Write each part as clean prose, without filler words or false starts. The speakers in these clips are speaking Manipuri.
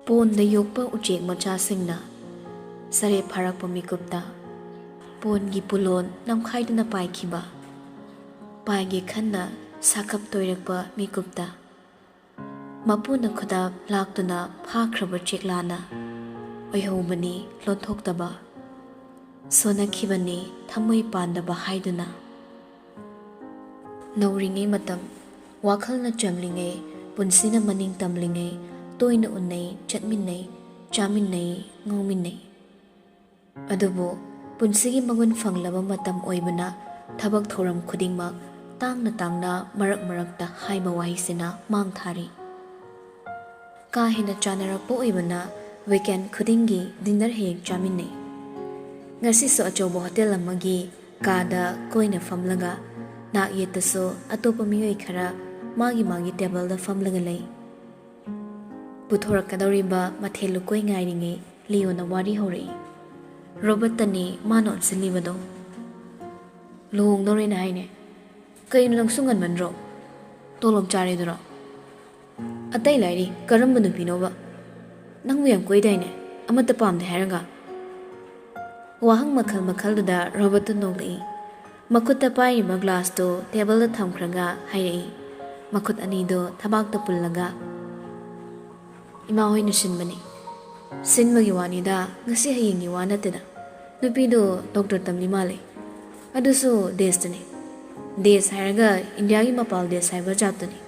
ꯄꯣꯟꯗ ꯌꯣꯛꯄ ꯎꯆꯦꯛ ꯃꯆꯥꯁꯤꯡꯅ ꯁꯔꯦꯞ ꯐꯥꯔꯛꯄ ꯃꯤꯀꯨꯞꯇ ꯄꯣꯟꯒꯤ ꯄꯨꯂꯣꯟ ꯅꯝꯈꯥꯏꯗꯨꯅ ꯄꯥꯏꯈꯤꯕ ꯄꯥꯏꯒꯦ ꯈꯟꯅ ꯁꯥꯈꯞ ꯇꯣꯏꯔꯛꯄ ꯃꯤꯀꯨꯞꯇ ꯃꯄꯨꯅ ꯈꯨꯗꯥꯞ ꯂꯥꯛꯇꯨꯅ ꯐꯥꯈ꯭ꯔꯕ ꯆꯦꯛꯂꯥꯅ ꯑꯣꯏꯍꯧꯕꯅꯤ ꯂꯣꯟꯊꯣꯛꯇꯕ ꯁꯣꯟꯅꯈꯤꯕꯅꯤ ꯊꯃꯣꯏ ꯄꯥꯟꯗꯕ ꯍꯥꯏꯗꯨꯅ ꯅꯧꯔꯤꯉꯩ ꯃꯇꯝ ꯋꯥꯈꯜꯅ ꯆꯝꯂꯤꯉꯩ ꯄꯨꯟꯁꯤꯅ ꯃꯅꯤꯡ ꯇꯝꯂꯤꯉꯩ ꯇꯣꯏꯅ ꯎꯟꯅꯩ ꯆꯠꯃꯤꯟꯅꯩ ꯆꯥꯃꯤꯟꯅꯩ ꯉꯥꯎꯃꯤꯟꯅꯩ ꯑꯗꯨꯕꯨ ꯄꯨꯟꯁꯤꯒꯤ ꯃꯒꯨꯟ ꯐꯪꯂꯕ ꯃꯇꯝ ꯑꯣꯏꯕꯅ ꯊꯕꯛ ꯊꯧꯔꯝ ꯈꯨꯗꯤꯡꯃꯛ ꯇꯥꯡꯅ ꯇꯥꯡꯅ ꯃꯔꯛ ꯃꯔꯛꯇ ꯍꯥꯏꯕ ꯋꯥꯍꯩꯁꯤꯅ ꯃꯥꯡ ꯊꯥꯔꯤ ꯀꯥ ꯍꯦꯟꯅ ꯆꯥꯅꯔꯛꯄ ꯑꯣꯏꯕꯅ ꯋꯤꯀꯦꯟ ꯈꯨꯗꯤꯡꯒꯤ ꯗꯤꯅꯔ ꯍꯦꯛ ꯆꯥꯃꯤꯟꯅꯩ ꯉꯁꯤꯁꯨ ꯑꯆꯧꯕ ꯍꯣꯇꯦꯜ ꯑꯃꯒꯤ ꯀꯥꯗ ꯀꯣꯏꯅ ꯐꯝꯂꯒ ꯅꯥꯛ ꯌꯦꯠꯇꯁꯨ ꯑꯇꯣꯞꯄ ꯃꯤꯑꯣꯏ ꯈꯔ ꯃꯥꯒꯤ ꯃꯥꯒꯤ ꯇꯦꯕꯜꯗ ꯐꯝꯂꯒ ꯂꯩ ꯄꯨꯊꯣꯔꯛꯀꯗꯧꯔꯤꯕ ꯃꯊꯦꯜ ꯂꯨꯀꯣꯏ ꯉꯥꯏꯔꯤꯉꯩ ꯂꯤꯌꯣꯅ ꯋꯥꯔꯤ ꯍꯧꯔꯛꯏ ꯔꯣꯕꯔꯠꯇꯅꯤ ꯃꯥꯅ ꯑꯣꯟꯁꯤꯜꯂꯤꯕꯗꯣ ꯂꯨꯍꯣꯡꯗꯧꯔꯦꯅ ꯍꯥꯏꯅꯦ ꯀꯩꯅꯣ ꯅꯪꯁꯨ ꯉꯟꯃꯟꯗ꯭ꯔꯣ ꯇꯣꯂꯣꯞ ꯆꯥꯔꯦꯗꯨꯔꯣ ꯑꯇꯩ ꯂꯥꯏꯔꯤ ꯀꯔꯝꯕ ꯅꯨꯄꯤꯅꯣꯕ ꯅꯪꯕꯨ ꯌꯥꯝ ꯀꯣꯏꯗꯥꯏꯅꯦ ꯑꯃꯠꯇ ꯄꯥꯝꯗꯦ ꯍꯥꯏꯔꯒ ꯋꯥꯍꯪ ꯃꯈꯜ ꯃꯈꯜꯗꯨꯗ ꯔꯣꯕꯔꯠꯇꯨ ꯅꯣꯛꯂꯛꯏ ꯃꯈꯨꯠꯇ ꯄꯥꯏꯔꯤꯕ ꯒ꯭ꯂꯥꯁꯇꯨ ꯇꯦꯕꯜꯗ ꯊꯝꯈ꯭ꯔꯒ ꯍꯥꯏꯔꯛꯏ ꯃꯈꯨꯠ ꯑꯅꯤꯗꯨ ꯊꯕꯥꯛꯇ ꯄꯨꯜꯂꯒ ꯏꯃꯥ ꯍꯣꯏꯅ ꯁꯤꯟꯕꯅꯤ ꯁꯤꯟꯕꯒꯤ ꯋꯥꯅꯤꯗ ꯉꯁꯤ ꯍꯌꯦꯡꯒꯤ ꯋꯥ ꯅꯠꯇꯦꯗ ꯅꯨꯄꯤꯗꯣ ꯗꯣꯛꯇꯔ ꯇꯝꯂꯤ ꯃꯥꯜꯂꯦ ꯑꯗꯨꯁꯨ ꯗꯦꯁꯇꯅꯤ ꯗꯦꯁ ꯍꯥꯏꯔꯒ ꯏꯟꯗꯤꯌꯥꯒꯤ ꯃꯄꯥꯜ ꯗꯦꯁ ꯍꯥꯏꯕ ꯖꯥꯠꯇꯨꯅꯤ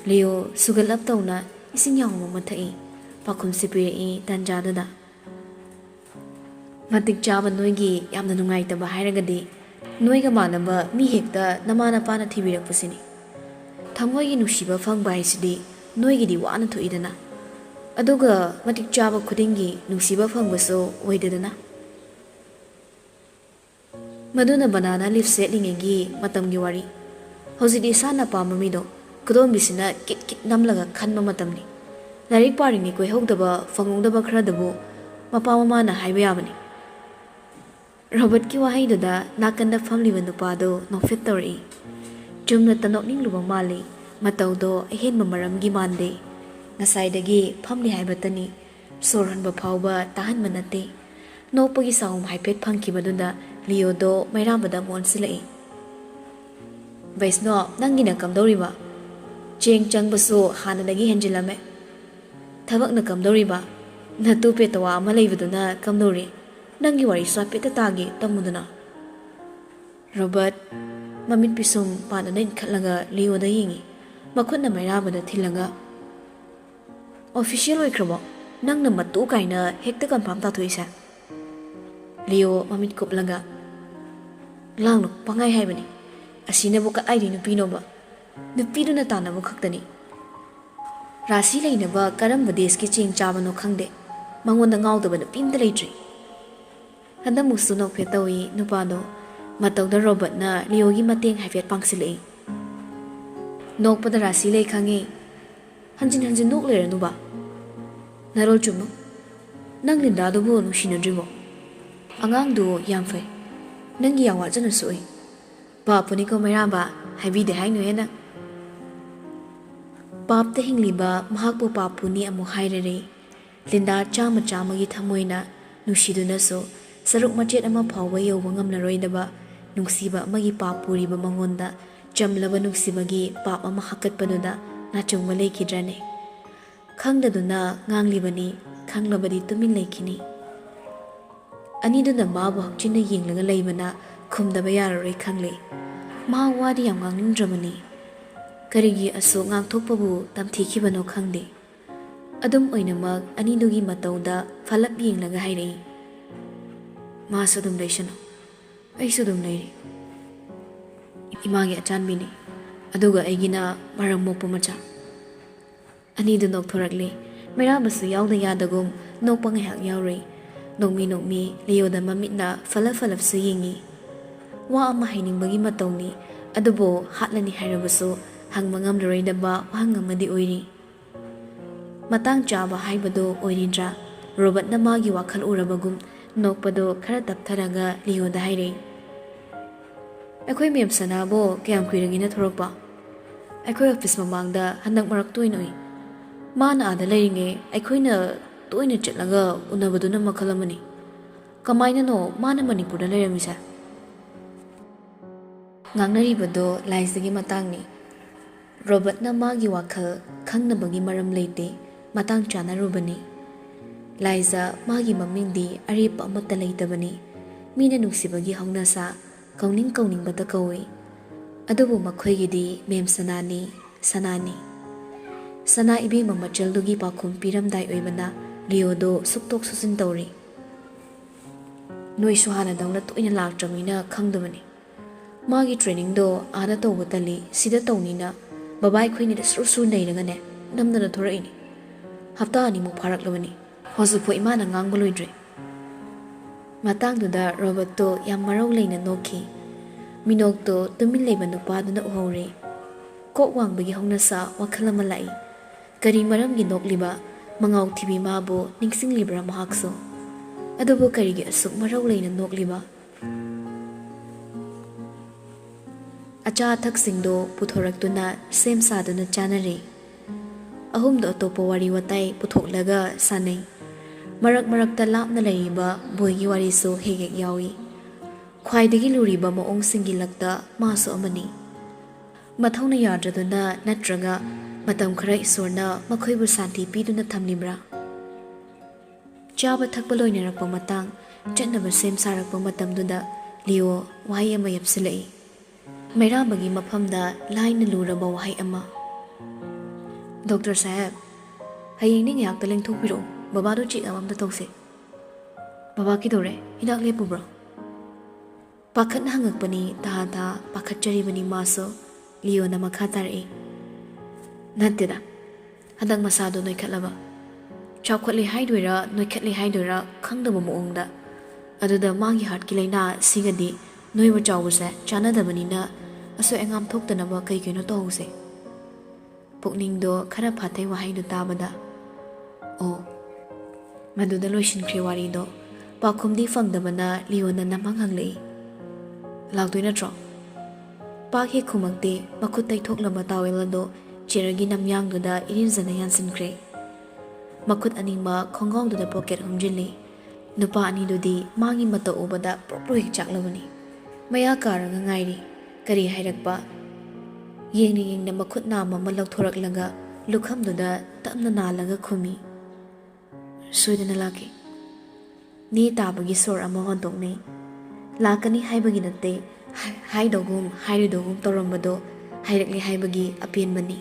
ꯂꯤꯌꯣ ꯁꯨꯒꯠꯂꯞ ꯇꯧꯅ ꯏꯁꯤꯡ ꯌꯥꯎꯍꯣꯡ ꯑꯃ ꯊꯛꯏ ꯄꯥꯎꯈꯨꯝꯁꯤ ꯄꯤꯔꯛꯏ ꯇꯥꯟꯖꯥꯗꯨꯗ ꯃꯇꯤꯛ ꯆꯥꯕ ꯅꯣꯏꯒꯤ ꯌꯥꯝꯅ ꯅꯨꯡꯉꯥꯏꯇꯕ ꯍꯥꯏꯔꯒꯗꯤ ꯅꯣꯏꯒ ꯃꯥꯟꯅꯕ ꯃꯤ ꯍꯦꯛꯇ ꯅꯃꯥ ꯅꯄꯥꯅ ꯊꯤꯕꯤꯔꯛꯄꯁꯤꯅꯤ ꯊꯃꯣꯏꯒꯤ ꯅꯨꯡꯁꯤꯕ ꯐꯪꯕ ꯍꯥꯏꯁꯤꯗꯤ ꯅꯣꯏꯒꯤꯗꯤ ꯋꯥꯅ ꯊꯣꯛꯏꯗꯅ ꯑꯗꯨꯒ ꯃꯇꯤꯛ ꯆꯥꯕ ꯈꯨꯗꯤꯡꯒꯤ ꯅꯨꯡꯁꯤꯕ ꯐꯪꯕꯁꯨ ꯑꯣꯏꯗꯦꯗꯅ ꯃꯗꯨꯅ ꯕꯅꯥꯅꯥ ꯂꯤꯐ ꯁꯦꯠꯂꯤꯉꯩꯒꯤ ꯃꯇꯝꯒꯤ ꯋꯥꯔꯤ ꯍꯧꯖꯤꯛꯇꯤ ꯏꯁꯥꯅ ꯄꯥꯝꯕ ꯃꯤꯗꯣ ꯈꯨꯗꯣꯝꯕꯤꯁꯤꯅ ꯀꯤꯠ ꯀꯤꯠ ꯅꯝꯂꯒ ꯈꯟꯕ ꯃꯇꯝꯅꯤ ꯂꯥꯏꯔꯤꯛ ꯄꯥꯔꯤꯉꯩ ꯀꯣꯏꯍꯧꯗꯕ ꯐꯪꯍꯧꯗꯕ ꯈꯔꯗꯕꯨ ꯃꯄꯥ ꯃꯃꯥꯅ ꯍꯥꯏꯕ ꯌꯥꯕꯅꯤ ꯔꯣꯕꯔꯠꯀꯤ ꯋꯥꯍꯩꯗꯨꯗ ꯅꯥꯀꯟꯗ ꯐꯝꯂꯤꯕ ꯅꯨꯄꯥꯗꯨ ꯅꯣꯛꯐꯦꯠ ꯇꯧꯔꯛꯏ ꯆꯨꯝꯅꯇ ꯅꯣꯛꯅꯤꯡꯂꯨꯕ ꯃꯥꯜꯂꯤ ꯃꯇꯧꯗꯣ ꯑꯍꯦꯟꯕ ꯃꯔꯝꯒꯤ ꯃꯥꯟꯗꯦ ꯉꯁꯥꯏꯗꯒꯤ ꯐꯝꯂꯤ ꯍꯥꯏꯕꯇꯅꯤ ꯁꯣꯔ ꯍꯣꯟꯕ ꯐꯥꯎꯕ ꯇꯥꯍꯟꯕ ꯅꯠꯇꯦ ꯅꯣꯛꯄꯒꯤ ꯁꯥꯎꯝ ꯍꯥꯏꯐꯦꯠ ꯐꯪꯈꯤꯕꯗꯨꯗ ꯂꯤꯌꯣꯗꯣ ꯃꯩꯔꯥꯕꯗ ꯑꯣꯟꯁꯤꯜꯂꯛꯏ ꯕꯩꯁꯅꯣ ꯅꯪꯒꯤꯅ ꯀꯝꯗꯧꯔꯤꯕ ꯆꯦꯡ ꯆꯪꯕꯁꯨ ꯍꯥꯟꯅꯗꯒꯤ ꯍꯦꯟꯖꯤꯜꯂꯝꯃꯦ ꯊꯕꯛꯅ ꯀꯝꯗꯧꯔꯤꯕ ꯅꯇꯨ ꯄꯦꯇꯋꯥ ꯑꯃ ꯂꯩꯕꯗꯨꯅ ꯀꯝꯗꯧꯔꯤ ꯅꯪꯒꯤ ꯋꯥꯔꯤꯁꯨ ꯍꯥꯏꯐꯦꯠꯇ ꯇꯥꯒꯦ ꯇꯝꯃꯨꯗꯅ ꯔꯣꯕꯔꯠ ꯃꯃꯤꯠ ꯄꯤꯁꯨꯝ ꯄꯥꯟꯗꯨꯅ ꯏꯟꯈꯠꯂꯒ ꯂꯤꯌꯣꯗ ꯌꯦꯡꯉꯤ ꯃꯈꯨꯠꯅ ꯃꯩꯔꯥꯕꯗ ꯊꯤꯜꯂꯒ ꯑꯣꯐꯤꯁꯤꯌꯦꯜ ꯑꯣꯏꯈ꯭ꯔꯕꯣ ꯅꯪꯅ ꯃꯇꯨ ꯀꯥꯏꯅ ꯍꯦꯛꯇ ꯀꯟꯐꯥꯔꯝ ꯇꯥꯊꯣꯛꯏꯁꯦ ꯂꯤꯌꯣ ꯃꯃꯤꯠ ꯀꯨꯞꯂꯒ ꯂꯥꯡꯅꯨ ꯄꯪꯍꯥꯏ ꯍꯥꯏꯕꯅꯤ ꯑꯁꯤꯅꯕꯨ ꯀꯗꯥꯏꯗꯩ ꯅꯨꯄꯤꯅꯣꯕ ꯅꯨꯄꯤꯗꯨꯅ ꯇꯥꯟꯅꯕ ꯈꯛꯇꯅꯤ ꯔꯥꯁꯤ ꯂꯩꯅꯕ ꯀꯔꯝꯕ ꯗꯦꯁꯀꯤ ꯆꯦꯡ ꯆꯥꯕꯅꯣ ꯈꯪꯗꯦ ꯃꯉꯣꯟꯗ ꯉꯥꯎꯗꯕ ꯅꯨꯄꯤ ꯑꯝꯇ ꯂꯩꯇ꯭ꯔꯤ ꯍꯟꯗꯛꯃꯨꯛꯁꯨ ꯅꯣꯛꯐꯦꯠ ꯇꯧꯏ ꯅꯨꯄꯥꯗꯣ ꯃꯇꯧꯗ ꯔꯣꯕꯔꯠꯅ ꯂꯤꯌꯣꯒꯤ ꯃꯇꯦꯡ ꯍꯥꯏꯐꯦꯠ ꯄꯥꯡꯁꯤꯜꯂꯛꯏ ꯅꯣꯛꯄꯗ ꯔꯥꯁꯤ ꯂꯩ ꯈꯪꯉꯤ ꯍꯟꯖꯤꯟ ꯍꯟꯖꯤꯟ ꯅꯣꯛ ꯂꯩꯔꯅꯨꯕ ꯅꯔꯣꯜ ꯆꯨꯝꯃꯨ ꯅꯪ ꯂꯤꯟꯗꯥꯗꯨꯕꯨ ꯅꯨꯡꯁꯤꯅꯗ꯭ꯔꯤꯕꯣ ꯑꯉꯥꯡꯗꯨ ꯌꯥꯝ ꯐꯩ ꯅꯪꯒꯤ ꯌꯥꯝ ꯋꯥꯖꯅꯁꯨ ꯑꯣꯏ ꯄꯥꯞꯄꯨꯅꯤꯀꯣ ꯃꯩꯔꯥꯕ ꯍꯥꯏꯕꯤꯗꯦ ꯍꯥꯏꯅꯨꯍꯦ ꯅꯪ ꯄꯥꯞꯇ ꯍꯤꯡꯂꯤꯕ ꯃꯍꯥꯛꯄꯨ ꯄꯥꯞꯄꯨꯅꯤ ꯑꯃꯨꯛ ꯍꯥꯏꯔꯔꯦ ꯂꯤꯟꯗꯥ ꯆꯥꯝꯃ ꯆꯥꯝꯃꯒꯤ ꯊꯃꯣꯏꯅ ꯅꯨꯡꯁꯤꯗꯨꯅꯁꯨ ꯁꯔꯨꯛ ꯃꯆꯦꯠ ꯑꯃ ꯐꯥꯎꯕ ꯌꯧꯕ ꯉꯝꯂꯔꯣꯏꯗꯕ ꯅꯨꯡꯁꯤꯕ ꯑꯃꯒꯤ ꯄꯥꯞ ꯄꯨꯔꯤꯕ ꯃꯉꯣꯟꯗ ꯆꯝꯂꯕ ꯅꯨꯡꯁꯤꯕꯒꯤ ꯄꯥꯞ ꯑꯃ ꯍꯥꯞꯀꯠꯄꯗꯨꯗ ꯅꯥꯆꯨꯡꯕ ꯂꯩꯈꯤꯗ꯭ꯔꯅꯦ ꯈꯪꯗꯗꯨꯅ ꯉꯥꯡꯂꯤꯕꯅꯤ ꯈꯪꯂꯕꯗꯤ ꯇꯨꯃꯤꯟ ꯂꯩꯈꯤꯅꯤ ꯑꯅꯤꯗꯨꯅ ꯃꯥꯕꯨ ꯍꯛꯆꯤꯟꯅ ꯌꯦꯡꯂꯒ ꯂꯩꯕꯅ ꯈꯨꯝꯗꯕ ꯌꯥꯔꯔꯣꯏ ꯈꯪꯂꯦ ꯃꯍꯥꯛ ꯋꯥꯗꯤ ꯌꯥꯝ ꯉꯥꯡꯅꯤꯡꯗ꯭ꯔꯕꯅꯤ ꯀꯔꯤꯒꯤ ꯑꯁꯨꯛ ꯉꯥꯡꯊꯣꯛꯄꯕꯨ ꯇꯝꯊꯤꯈꯤꯕꯅꯣ ꯈꯪꯗꯦ ꯑꯗꯨꯝ ꯑꯣꯏꯅꯃꯛ ꯑꯅꯤꯗꯨꯒꯤ ꯃꯇꯧꯗ ꯐꯂꯞ ꯌꯦꯡꯂꯒ ꯍꯥꯏꯔꯛꯏ ꯃꯥꯁꯨ ꯑꯗꯨꯝ ꯂꯩꯁꯅꯨ ꯑꯩꯁꯨ ꯑꯗꯨꯝ ꯂꯩꯔꯤ ꯏꯃꯥꯒꯤ ꯑꯆꯥꯟꯕꯤꯅꯤ ꯑꯗꯨꯒ ꯑꯩꯒꯤꯅ ꯃꯔꯝ ꯃꯣꯛꯄ ꯃꯆꯥ ꯑꯅꯤꯗꯨ ꯅꯣꯛꯊꯣꯔꯛꯂꯤ ꯃꯩꯔꯥꯕꯁꯨ ꯌꯥꯎꯗ ꯌꯥꯗꯒꯨꯝ ꯅꯣꯛꯄ ꯉꯥꯏꯍꯥꯛ ꯌꯥꯎꯔꯤ ꯅꯣꯛꯃꯤ ꯅꯣꯛꯃꯤ ꯂꯤꯌꯣꯗ ꯃꯃꯤꯠꯅ ꯐꯂꯞ ꯐꯂꯞꯁꯨ ꯌꯦꯡꯉꯤ ꯋꯥ ꯑꯃ ꯍꯥꯏꯅꯤꯡꯕꯒꯤ ꯃꯇꯧꯅꯤ ꯑꯗꯨꯕꯨ ꯍꯥꯠꯂꯅꯤ ꯍꯥꯏꯔꯕꯁꯨ ꯍꯪꯕ ꯉꯝꯂꯔꯣꯏꯗꯕ ꯋꯥꯍꯪ ꯑꯃꯗꯤ ꯑꯣꯏꯔꯤ ꯃꯇꯥꯡ ꯆꯥꯕ ꯍꯥꯏꯕꯗꯨ ꯑꯣꯏꯔꯤꯗ꯭ꯔꯥ ꯔꯣꯕꯔꯠꯅ ꯃꯥꯒꯤ ꯋꯥꯈꯜ ꯎꯔꯕꯒꯨꯝ ꯅꯣꯛꯄꯗꯨ ꯈꯔ ꯇꯞꯊꯔꯒ ꯂꯤꯌꯣꯗ ꯍꯥꯏꯔꯛꯏ ꯑꯩꯈꯣꯏ ꯃꯦꯝ ꯁꯅꯥꯕꯨ ꯀꯌꯥꯝ ꯀꯨꯏꯔꯒꯦꯅ ꯊꯣꯔꯛꯄ ꯑꯩꯈꯣꯏ ꯑꯣꯐꯤꯁ ꯃꯃꯥꯡꯗ ꯍꯟꯗꯛ ꯃꯔꯛ ꯇꯣꯏꯅ ꯎꯏ Mana ada layinge aikoina toina chetlaga unabaduna makhala mani. Kamaina no mana Manipur da layramisa. Ngangnaribado laisagi matangni. Robert na magi wakhal khangnabagi maram leite matang chanarubani. Laiza magi mamingdi aripa amata leitabani. Mina nuksibagi haunasa kauning bata kawi. Adubu makhoigidi mem sanani. Sana ibi mamachaldugi pakhum piramdai oibana Leodo suktok susin tawri. Noi suhana dawna toina laktamina khangdabani. Magi training do ada tawbatali sida tawnina babai khoini da sursu nairagane namdana thoraini. Hafta ani mu pharaklabani. Hosupho imana ngangbaloi. Matangduda Roberto yam marau leina noki. Minokto tumin leiba nupaduna uhore. Kok wangbagi haunasa wakhalama lai. Kari maramgi nokliba mangau thibi mabo ningsinglibra mahakso. Adubo karigi asuk marau leina nokliba. Acha thaksingdo puthoraktuna sem saduna chanare. Ahumdo atopo wari watai puthoklaga sanai. Marak-marakta lapna laiba boygi wariso hegek yawi. Khwaidagi luriba maong singilakta maso amani. Mathawna yadraduna natraga matam khara isorna makhoibu santi piduna thamlibra. Chaba thakpa loinarakpa matang chatnaba sem sarakpa matamduda Leo wahai ama yapsilai. Mairabagi mafamda laina luraba wahai ama. Dr. Saheb, hayengni ngayakta lengthokpiro. Baba do chik amam da tokse. Baba kidore hidak lepu bro. Pakhat na hangakpani ta pakhat charibani maso Leo na makhatari. Natteda. Hadak masado noikhatlaba. Chawkhatli haidwera noikhatli haidwera khangdaba moongda. Aduda magi heart ki laina singadi noiba chawbase chanadabanina aso engam thoktanaba kaikeno tawse. Pukningdo khara phatai wahaidu tabada. Oh. Maduda loishin kriwarido pakhumdi fangdabana Leona namang hanglei. Lagdoi natro. Pakhe khumakte makutai thoklaba tawelado cheragi namyangduda irinjana yansinkre. Makut aningma khongongduda pocket humjili. Nupa anidudi mangi mata ubada prohik chaklabani. Maya karaga ngairi kari hairakpa. Yengna makut nama malaukthoraklaga lukhamduda tamna nalaga khumi. Soidana laki. Ni tabagi sor ama hontokne. Lakani haibagi natte haidogum hairidogum torambado hairakli haibagi apienbani.